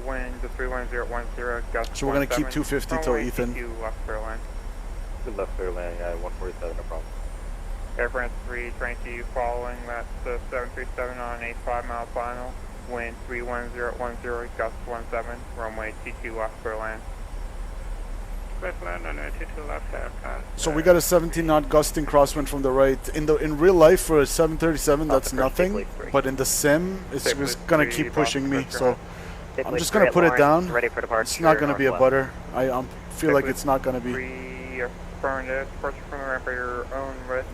Wind to 31010, gust. So we're going to keep 250 till Ethan. Left clear line. Good left clear line, United 147, no problem. Air France 322 following, that's 737 on a 5-mile final. Wind 31010, gust 17, runway T2 left clear line. Left land on T2 left aircraft. So we got a 17 knot gusting crosswind from the right. In real life for a 737 that's nothing, but in the sim it's just gonna keep pushing me. So I'm just gonna put it down. It's not gonna be a butter. I feel like it's not gonna be. Affirmative, departure from the ramp at your own risk.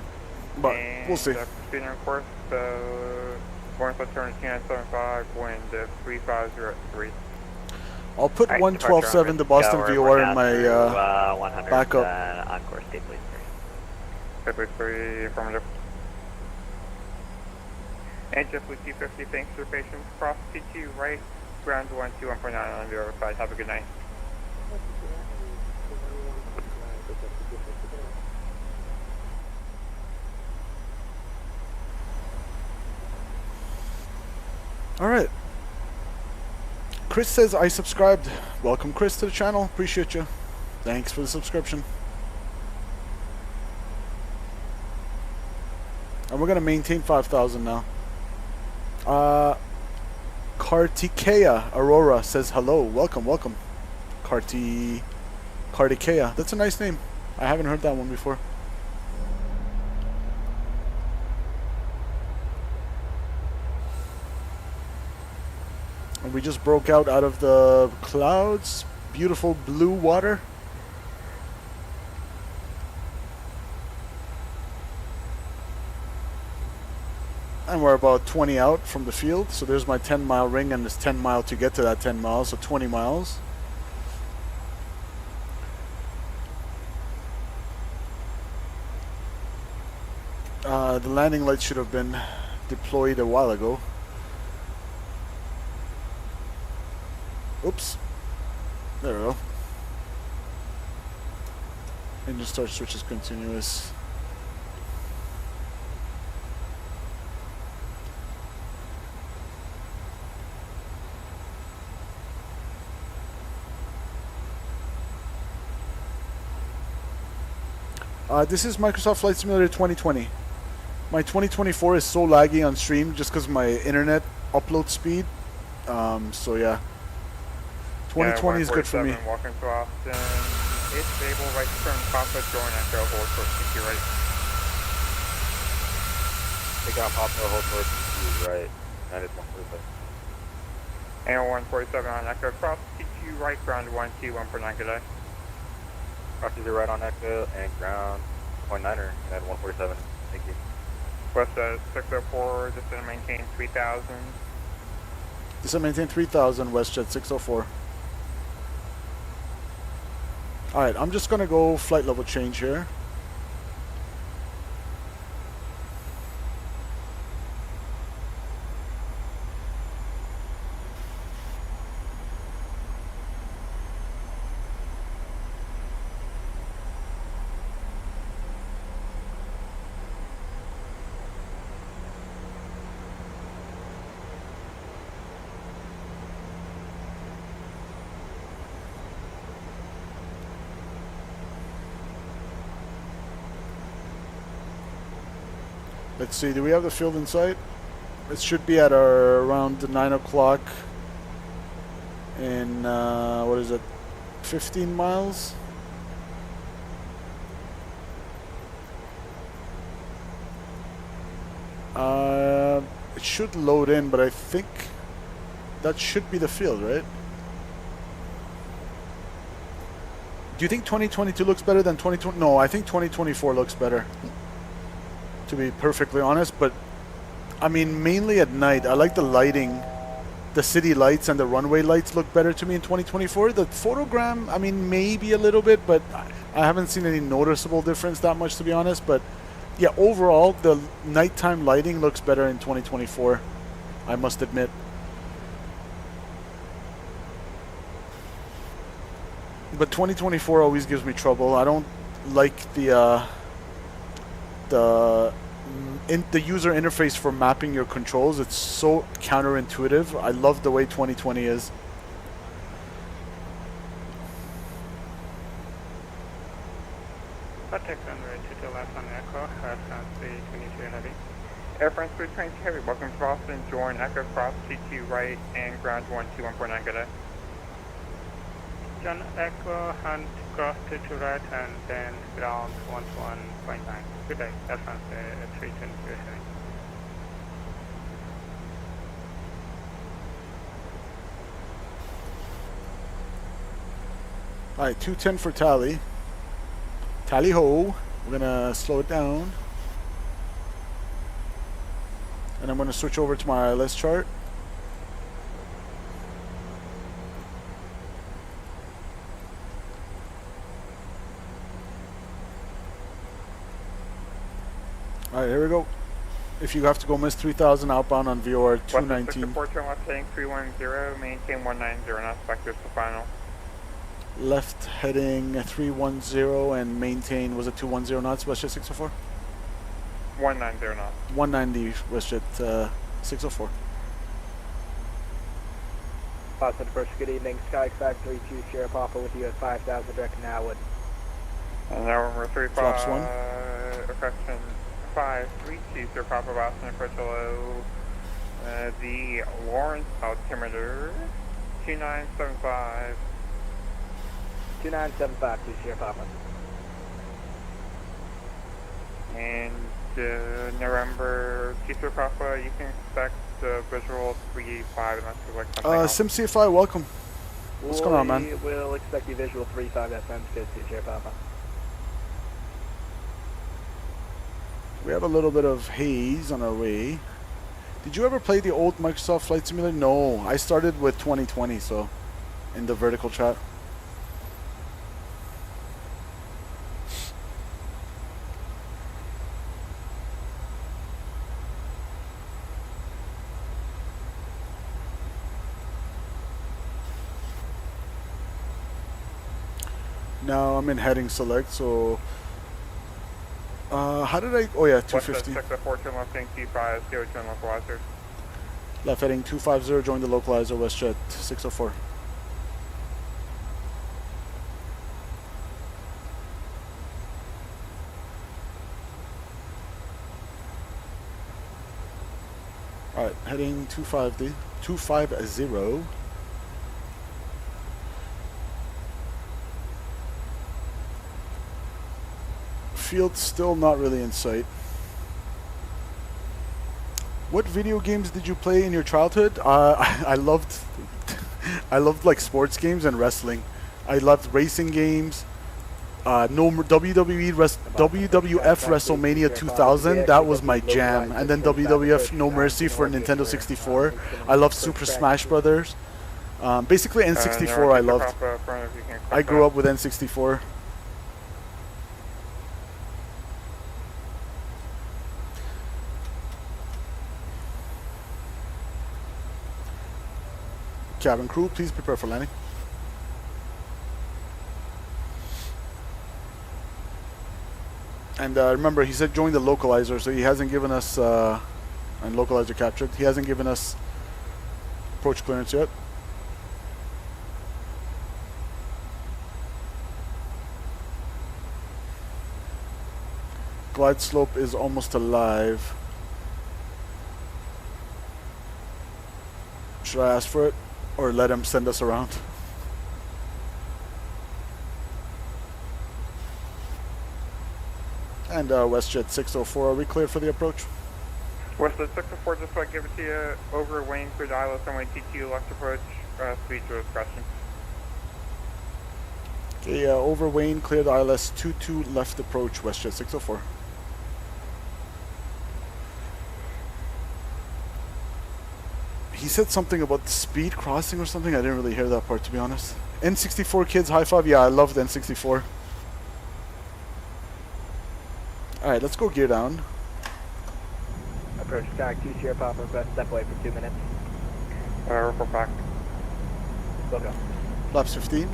But we'll see. Speed on course, Boeing turn 275, wind 350 at 3. I'll put 112.7 to Boston VOR in my backup. On course, please. JetBlue 3, affirmative. And JetBlue 250, thanks for your patience. Cross T2 right, ground 121.9 on the other side. Have a good night. All right. Chris says I subscribed. Welcome, Chris, to the channel. Appreciate you. Thanks for the subscription. And we're gonna maintain 5,000 now. Kartikeya Aurora says hello. Welcome, welcome. Kartikeya. That's a nice name. I haven't heard that one before. And we just broke out of the clouds. Beautiful blue water. And we're about 20 out from the field. So there's my 10-mile ring, and there's 10 mile to get to that 10 miles, so 20 miles. The landing lights should have been deployed a while ago. Oops. There we go. Engine start switch is continuous. This is Microsoft Flight Simulator 2020. My 2024 is so laggy on stream just because of my internet upload speed. So yeah. 2020 is good for me. Walking to Austin. It's stable, right turn, Papa, join Echo, hold for CQ right. Take out Papa, hold for CQ right. That is 147. And 147 on Echo, cross CQ right, ground 121 for 9, good day. Cross CQ right on Echo, and ground 0.9er, and at 147. Thank you. West 604, descend and maintain 3000. Descend and maintain 3000, WestJet 604. Alright, I'm just gonna go flight level change here. Let's see, do we have the field in sight? It should be at around 9 o'clock in, what is it, 15 miles? It should load in, but I think that should be the field, right? Do you think 2022 looks better than 2020? No, I think 2024 looks better, to be perfectly honest. But I mean, mainly at night. I like the lighting. The city lights and the runway lights look better to me in 2024. The photogram, I mean, maybe a little bit, but I haven't seen any noticeable difference that much, to be honest. But yeah, overall, the nighttime lighting looks better in 2024, I must admit. But 2024 always gives me trouble. I don't like the user interface for mapping your controls. It's so counterintuitive. I love the way 2020 is. Contact runway 22 left on Echo, France 322 heavy. Air France 322 heavy, welcome to Boston, join Echo cross CQ right and ground 121.9, good day. John Echo, hunt cross 22 right and then ground 121.9. Good day, Air France 322 heavy. Alright, 210 for tally. Tally ho. We're gonna slow it down. And I'm gonna switch over to my ILS chart. Alright, here we go. If you have to go miss 3000 outbound on VOR West 219. 64, turn left heading 310, maintain 190, not expected to final. Left heading 310 and maintain, was it 210 knots, WestJet 604? 190 knots. 190 WestJet 604. Boston First, good evening. Sky 532 Sierra Papa with you at 5000 direct Norwood. And now number Flaps 1. Correction 532 Sierra Papa Boston approach below the Lawrence altimeter 2975. 2975 to Sierra Papa. And November Sierra Papa, you can expect visual 385 unless you like something else. SimCFI, welcome. What's going on, man? We will expect the visual 35 FM good to Sierra Papa. We have a little bit of haze on our way. Did you ever play the old Microsoft Flight Simulator? No, I started with 2020, so in the vertical chat. Now I'm in heading select, so how did I, oh yeah, 250. West 4 turn left heading T5, CO2 and localizer. Left heading 250, join the localizer, WestJet 604. Alright, heading 250. Field still not really in sight. What video games did you play in your childhood? I loved like sports games and wrestling. I loved racing games. WWF WrestleMania 2000, that was my jam. And then WWF No Mercy for Nintendo 64. I loved Super Smash Brothers. Basically N64 I loved. I grew up with N64. Cabin crew, please prepare for landing. And remember, he said join the localizer, so he hasn't given us, and localizer captured, he hasn't given us approach clearance yet. Glide slope is almost alive. Should I ask for it? Or let him send us around? And WestJet 604, are we cleared for the approach? WestJet 604, just want to give it to you. Over Wayne, clear to ILS runway TQ left approach, speed to discretion. Okay, over Wayne, cleared ILS 22 left approach, WestJet 604. He said something about speed crossing or something. I didn't really hear that part, to be honest. N64 kids, high five. Yeah, I loved N64. Alright, let's go gear down. Approach Sky 2 Sierra Papa, best step away for 2 minutes. Report back. Go. Flaps 15.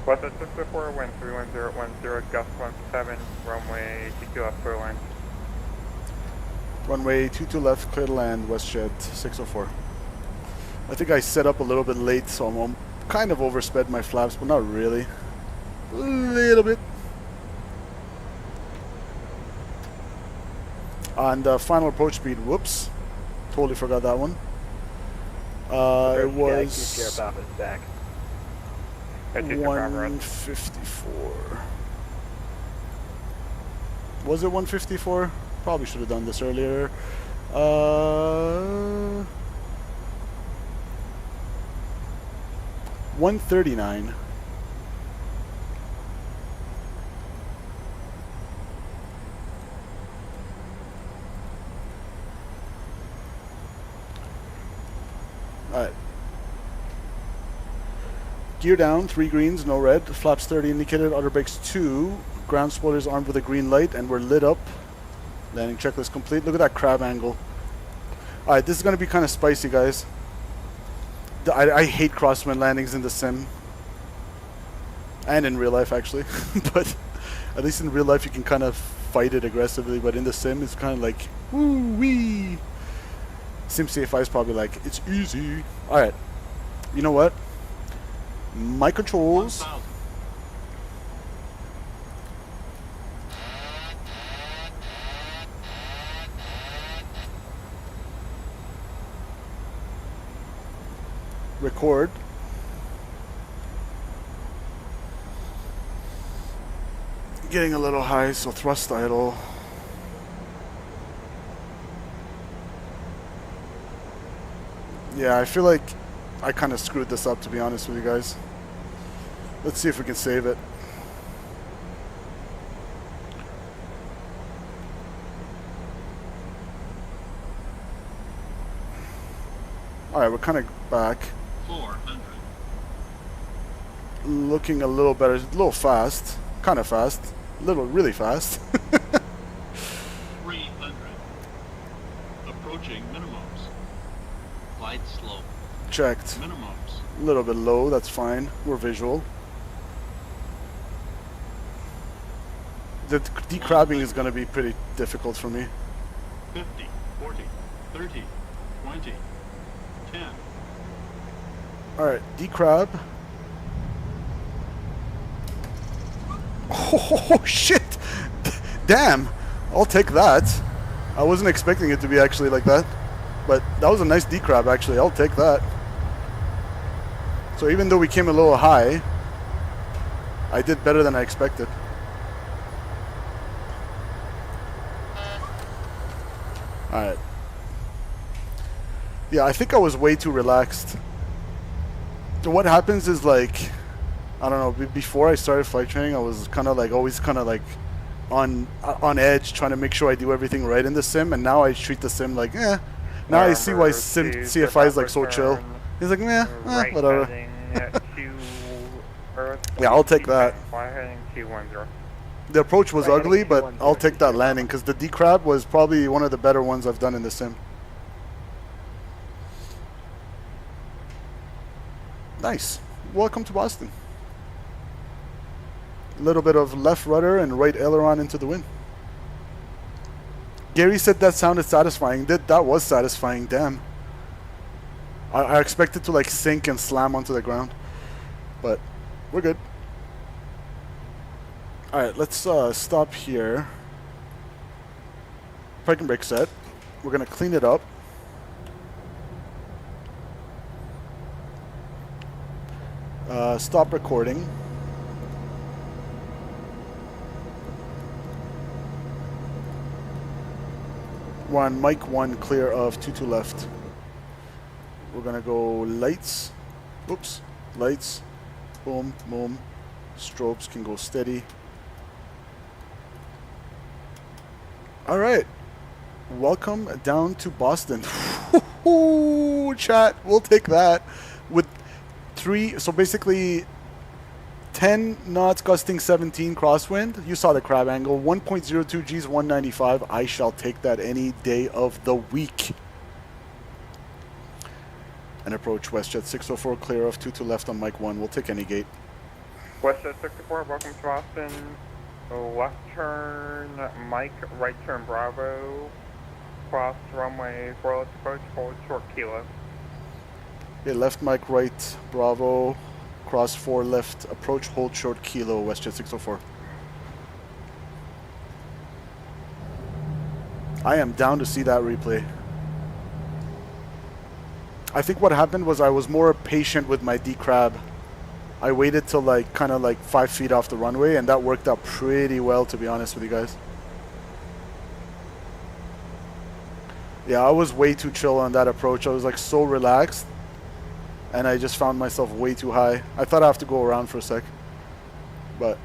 WestJet 604, wind 31010, gust 17, runway TQ left, clear line. Runway 22 left, clear to land, WestJet 604. I think I set up a little bit late, so I'm kind of oversped my flaps, but not really. A little bit. And final approach speed, whoops. Totally forgot that one. It was 154. Was it 154? Probably should have done this earlier. 139. Alright. Gear down, 3 greens, no red. Flaps 30 indicated, outer brakes 2. Ground spoilers armed with a green light, and we're lit up. Landing checklist complete. Look at that crab angle. Alright, this is going to be kind of spicy, guys. I hate crosswind landings in the sim. And in real life, actually. But at least in real life, you can kind of fight it aggressively. But in the sim, it's kind of like, woo-wee. SimCFI is probably like, it's easy. Alright. You know what? My controls. 1,000. Record. Getting a little high, so thrust idle. Yeah, I feel like I kind of screwed this up, to be honest with you guys. Let's see if we can save it. Alright, we're kind of back. 400. Looking a little better, a little fast. Kind of fast. Really fast. 300. Approaching minimums. Glide slope. Checked. Minimums. A little bit low, that's fine. We're visual. The decrabbing is going to be pretty difficult for me. 50, 40, 30, 20, 10. Alright, decrab. Oh, shit! Damn! I'll take that. I wasn't expecting it to be actually like that. But that was a nice decrab, actually. I'll take that. So even though we came a little high, I did better than I expected. Alright. Yeah, I think I was way too relaxed. So what happens is, like, I don't know, before I started flight training, I was kind of like, always kind of like on edge, trying to make sure I do everything right in the sim, and now I treat the sim like, eh. Now I see why CFI is like so chill. He's like, eh, whatever. Yeah, I'll take that. The approach was ugly, but I'll take that landing, because the decrab was probably one of the better ones I've done in the sim. Nice. Welcome to Boston. A little bit of left rudder and right aileron into the wind. Gary said that sounded satisfying. That was satisfying, damn. I expected to like sink and slam onto the ground. But we're good. Alright, let's stop here. Parking brake set. We're going to clean it up. Stop recording. We're on mic 1, clear of 22 left. We're gonna go lights. Oops. Lights. Boom, boom. Strobes can go steady. Alright. Welcome down to Boston. Chat, we'll take that. With 3, so basically 10 knots gusting 17 crosswind. You saw the crab angle. 1.02 G's 195. I shall take that any day of the week. And approach WestJet 604 clear of 22 left on mic 1. We'll take any gate. WestJet 64, welcome to Boston. Left turn Mike, right turn Bravo. Cross runway 4 left approach, hold short kilo. Okay, left mic, right Bravo. Cross 4 left approach, hold short kilo, WestJet 604. I am down to see that replay. I think what happened was I was more patient with my decrab. I waited till like kind of like 5 feet off the runway, and that worked out pretty well, to be honest with you guys. Yeah, I was way too chill on that approach. I was like so relaxed, and I just found myself way too high. I thought I have to go around for a sec, but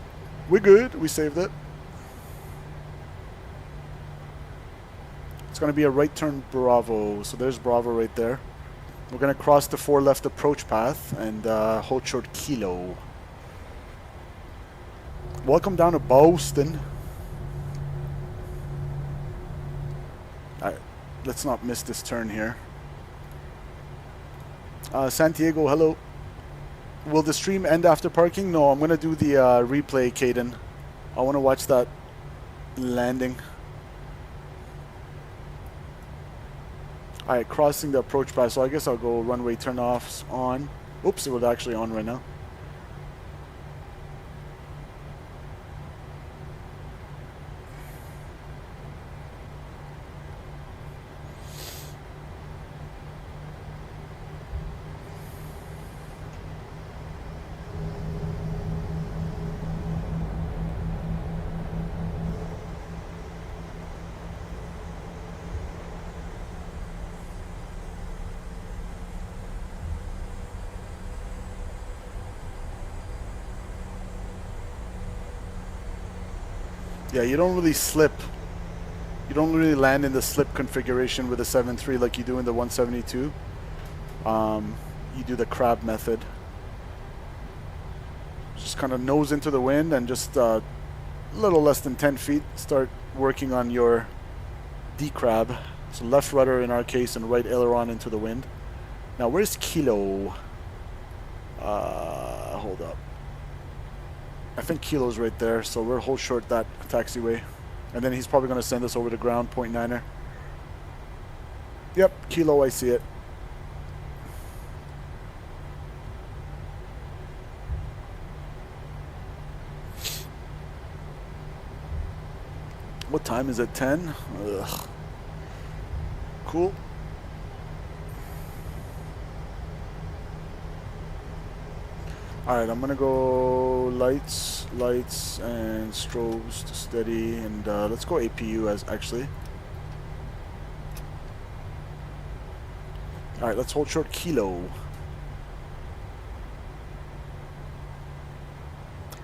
we're good. We saved it. It's going to be a right turn Bravo. So there's Bravo right there. We're going to cross the 4 left approach path and hold short Kilo. Welcome down to Boston. Alright, let's not miss this turn here. Santiago, hello. Will the stream end after parking? No, I'm going to do the replay, Caden. I want to watch that landing. Alright, crossing the approach path, so I guess I'll go runway turn-offs on. Oops, it was actually on right now. Yeah, you don't really slip. You don't really land in the slip configuration with a 7.3 like you do in the 172. You do the crab method. Just kind of nose into the wind and just a little less than 10 feet start working on your D-crab. So left rudder in our case and right aileron into the wind. Now where's Kilo? Hold up. I think Kilo's right there, so we'll hold short that taxiway. And then he's probably going to send us over to ground, 0.9er. Yep, Kilo, I see it. What time is it? 10? Ugh. Cool. Alright, I'm gonna go lights, and strobes to steady, and let's go APU as actually. Alright, let's hold short Kilo.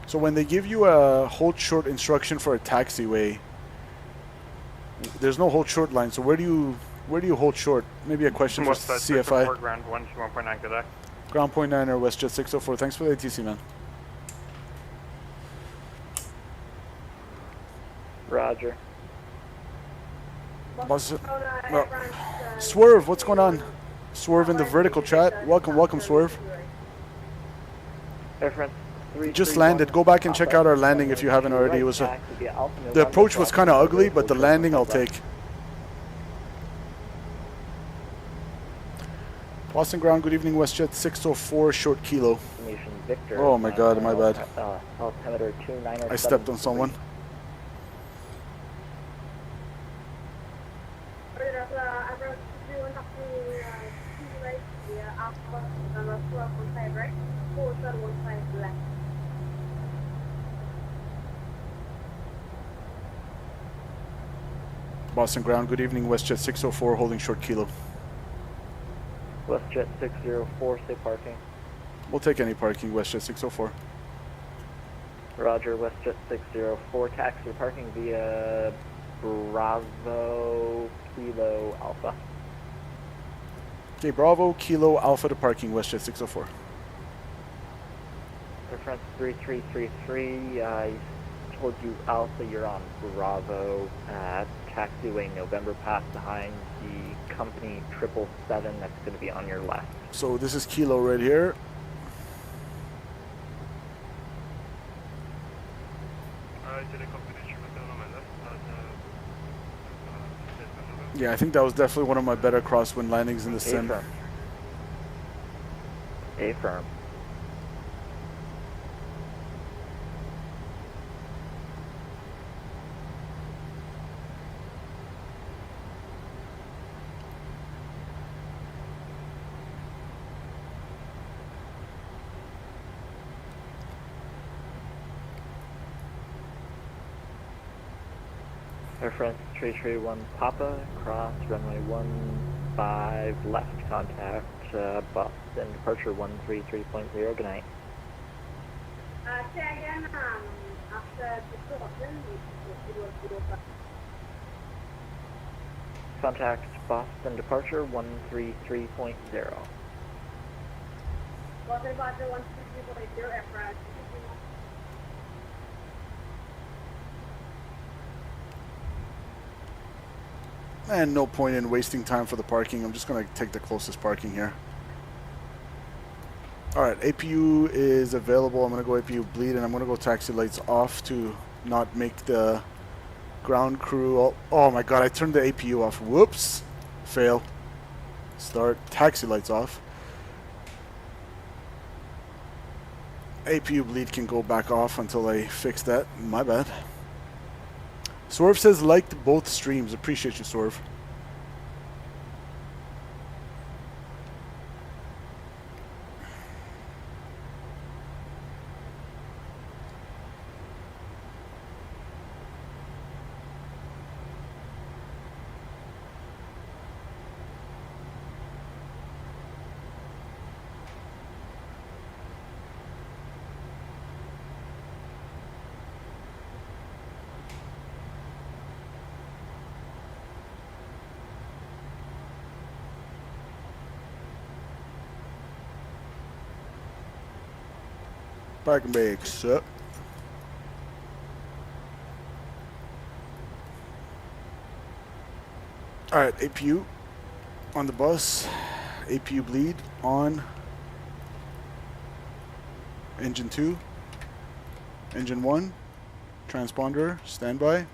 So when they give you a hold short instruction for a taxiway, there's no hold short line. So where do you hold short? Maybe a question for CFI. Ground 121.9 Quebec. Ground 0.9er, WestJet 604. Thanks for the ATC, man. Roger. Swerve, what's going on? Swerve in the vertical chat. Welcome, Swerve. Air France Just landed. Go back and check out our landing if you haven't already. It was the approach was kind of ugly, but the landing I'll take. Boston ground, good evening, WestJet 604, short Kilo. Oh my god, my bad. I stepped on someone. Boston ground, good evening, WestJet 604, holding short Kilo. WestJet 604, stay parking. We'll take any parking, WestJet 604. Roger, WestJet 604, taxi parking via Bravo Kilo Alpha. Okay, Bravo Kilo Alpha to parking, WestJet 604. Air France 3333, I told you Alpha, you're on Bravo at taxiway November Pass behind the company 777, that's going to be on your left. So this is Kilo right here. Yeah, I think that was definitely one of my better crosswind landings in the sim. A-firm. Air France 331 Papa, cross runway 15 left, contact Boston departure 133.0, good night. Say again, after the Boston, it was 05. Contact Boston departure 133.0. Boston departure 133.0, Air France. And no point in wasting time for the parking. I'm just going to take the closest parking here. Alright, APU is available. I'm going to go APU bleed, and I'm going to go taxi lights off to not make the ground crew... Oh my god, I turned the APU off. Whoops. Fail. Start. Taxi lights off. APU bleed can go back off until I fix that. My bad. Swerve says liked both streams. Appreciate you, Swerve. Parking brakes up. Alright, APU on the bus. APU bleed on. Engine 2. Engine 1. Transponder, standby.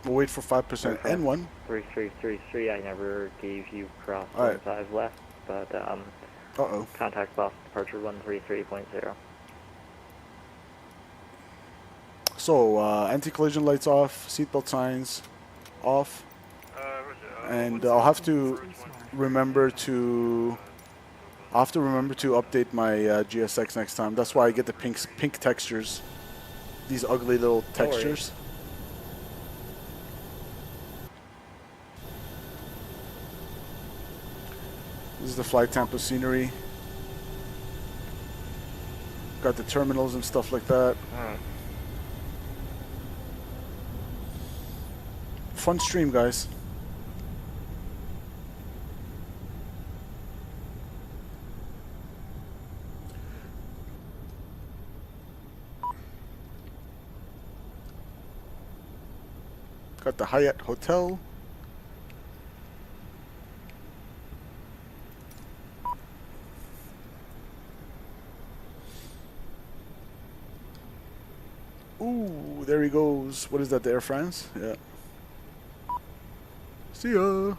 We'll wait for 5% N1. 3333, I never gave you cross Alright. 15 left, but Uh-oh. contact Boston departure 133.0. So, anti-collision lights off, seatbelt signs off, and I'll have to remember to update my GSX next time. That's why I get the pink textures, these ugly little textures. This is the Flight Tampa scenery. Got the terminals and stuff like that. Fun stream, guys. Got the Hyatt Hotel. Ooh, there he goes. What is that, the Air France? Yeah. See ya.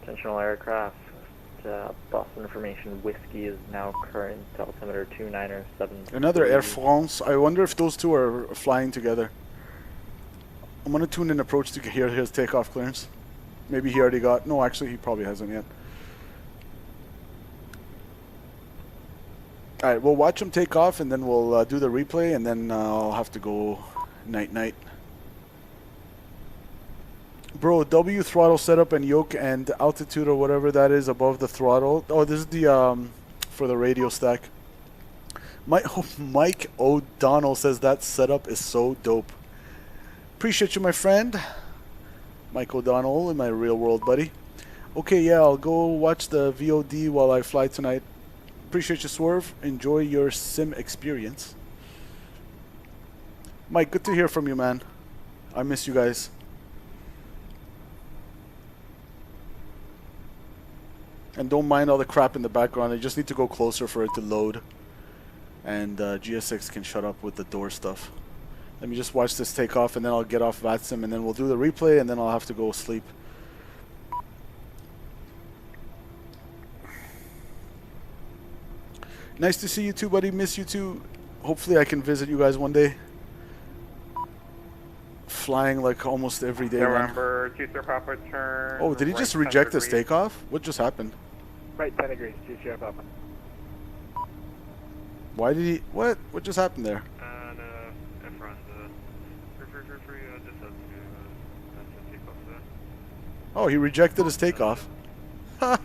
Intentional aircraft. Boston Information Whiskey is now current altimeter 2973. Another Air France. I wonder if those two are flying together. I'm gonna tune in approach to hear his takeoff clearance. Maybe he already got. No, actually, he probably hasn't yet. Alright, we'll watch him take off, and then we'll do the replay, and then I'll have to go night-night. Bro, W throttle setup and yoke and altitude or whatever that is above the throttle. Oh, this is the, for the radio stack. Mike O'Donnell says that setup is so dope. Appreciate you, my friend. Mike O'Donnell and my real world buddy. Okay, yeah, I'll go watch the VOD while I fly tonight. Appreciate you, Swerve. Enjoy your sim experience. Mike, good to hear from you, man. I miss you guys. And don't mind all the crap in the background. I just need to go closer for it to load. And GSX can shut up with the door stuff. Let me just watch this take off, and then I'll get off VATSIM, and then we'll do the replay, and then I'll have to go sleep. Nice to see you too, buddy. Miss you too. Hopefully I can visit you guys one day. flying like almost every day, man. November 2 Sir Papa turn. Oh, did he just right 10 reject his degrees. takeoff? What just happened? Right 10 degrees, 2 Sierra Papa. Why did he... What? What just happened there? Oh, he rejected his takeoff. Ha!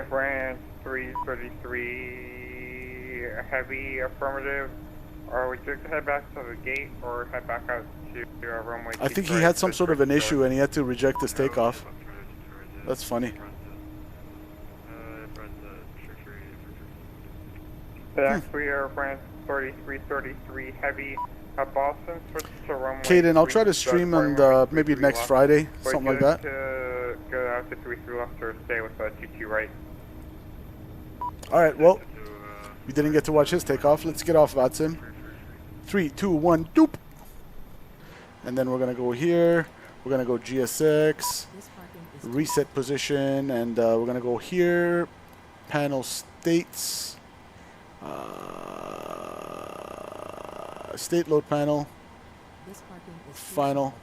France 333 heavy affirmative. Are we just head back to the gate or head back out to runway? I think he had some sort of an issue and he had to reject his takeoff. That's funny. We are France 3333 heavy. Boston switch to runway. Caden, I'll try to stream on maybe next Friday, something like that. Go out to 33 left or stay with 22 right. Alright, well, we didn't get to watch his takeoff. Let's get off VATSIM. 3, 2, 1, doop! And then we're going to go here. We're going to go GSX, reset position, and we're going to go here. Panel states. State load panel. Final.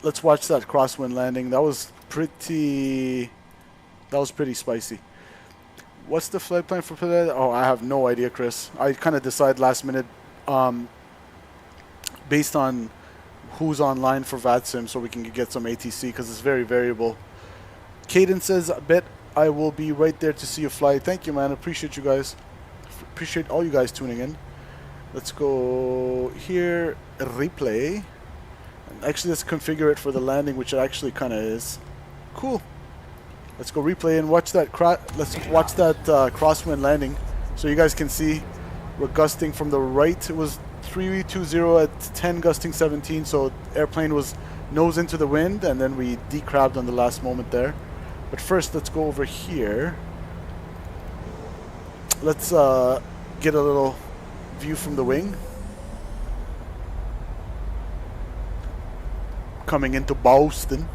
Let's watch that crosswind landing. That was pretty spicy. What's the flight plan for today? Oh, I have no idea, Chris. I kind of decide last minute based on who's online for VATSIM so we can get some ATC because it's very variable. Caden says, I bet I will be right there to see you fly. Thank you, man. Appreciate you guys. Appreciate all you guys tuning in. Let's go here, replay. Actually, let's configure it for the landing, which it actually kind of is. Cool. Let's go replay and watch that. Let's watch that crosswind landing, so you guys can see we're gusting from the right. It was 320 at 10, gusting 17. So airplane was nose into the wind, and then we decrabbed on the last moment there. But first, let's go over here. Let's get a little view from the wing. Coming into Boston.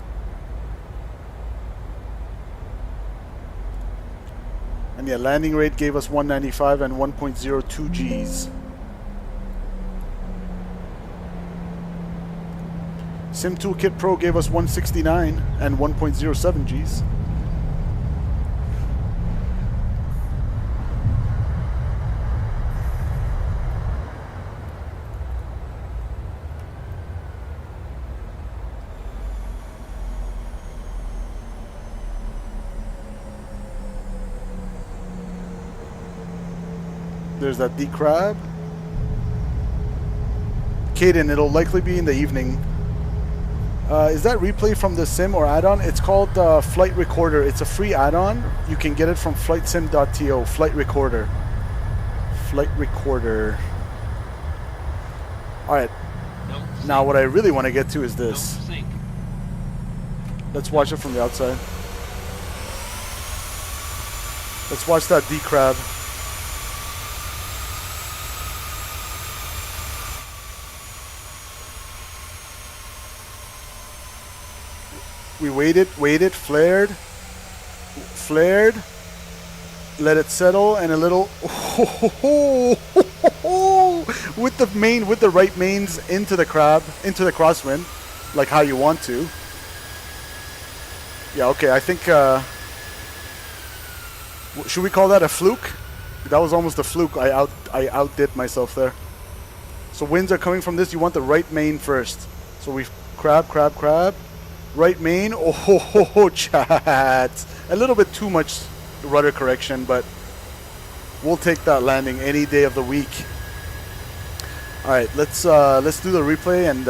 And yeah, landing rate gave us 195 and 1.02 Gs. Sim Toolkit Pro gave us 169 and 1.07 Gs. There's that decrab. Caden, it'll likely be in the evening. Is that replay from the sim or add-on? It's called Flight Recorder. It's a free add-on. You can get it from flightsim.to. Flight Recorder. Flight Recorder. Alright. Now what I really want to get to is this. Let's watch it from the outside. Let's watch that decrab. We waited, flared, let it settle, and a little with the right mains into the crosswind, like how you want to. Yeah, okay, I think, should we call that a fluke? That was almost a fluke. I outdid myself there. So winds are coming from this. You want the right main first. So we crab. Right main, chat. A little bit too much rudder correction, but we'll take that landing any day of the week. All right, let's do the replay, and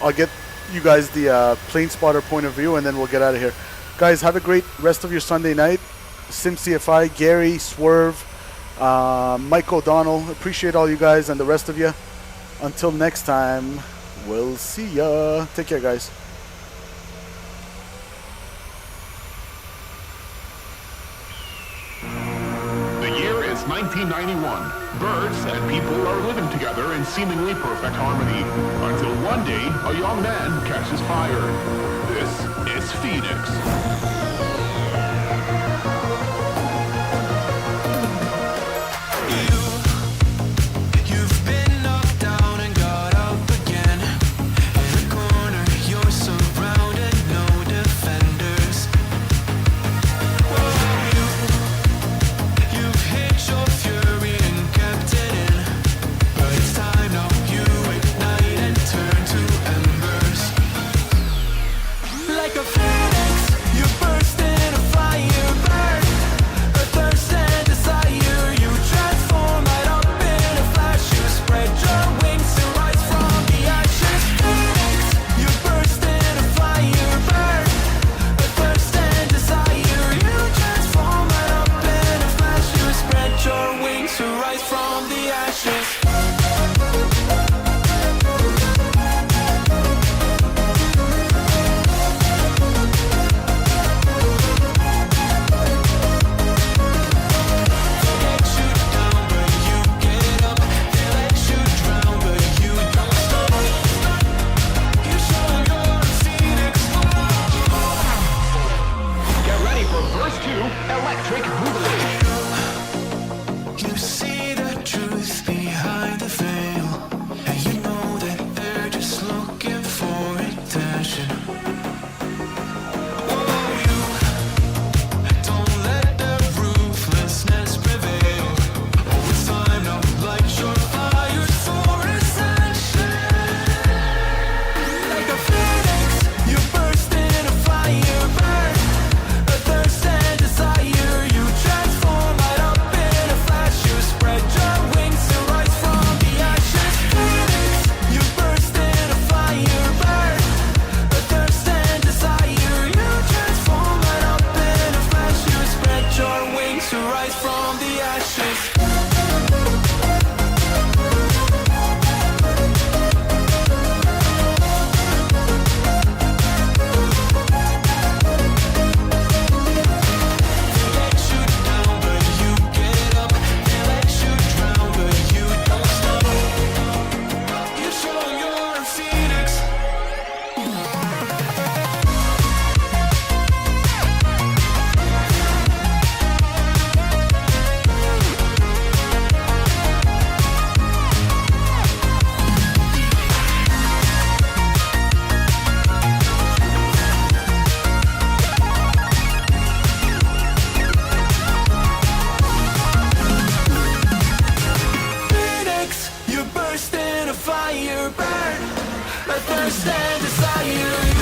I'll get you guys the plane spotter point of view, and then we'll get out of here. Guys, have a great rest of your Sunday night. SimCFI, Gary, Swerve, Mike O'Donnell. Appreciate all you guys and the rest of you. Until next time, we'll see ya. Take care, guys. The year is 1991. Birds and people are living together in seemingly perfect harmony. Until one day, a young man catches fire. This is Phoenix. fire burn. My thirst and desire.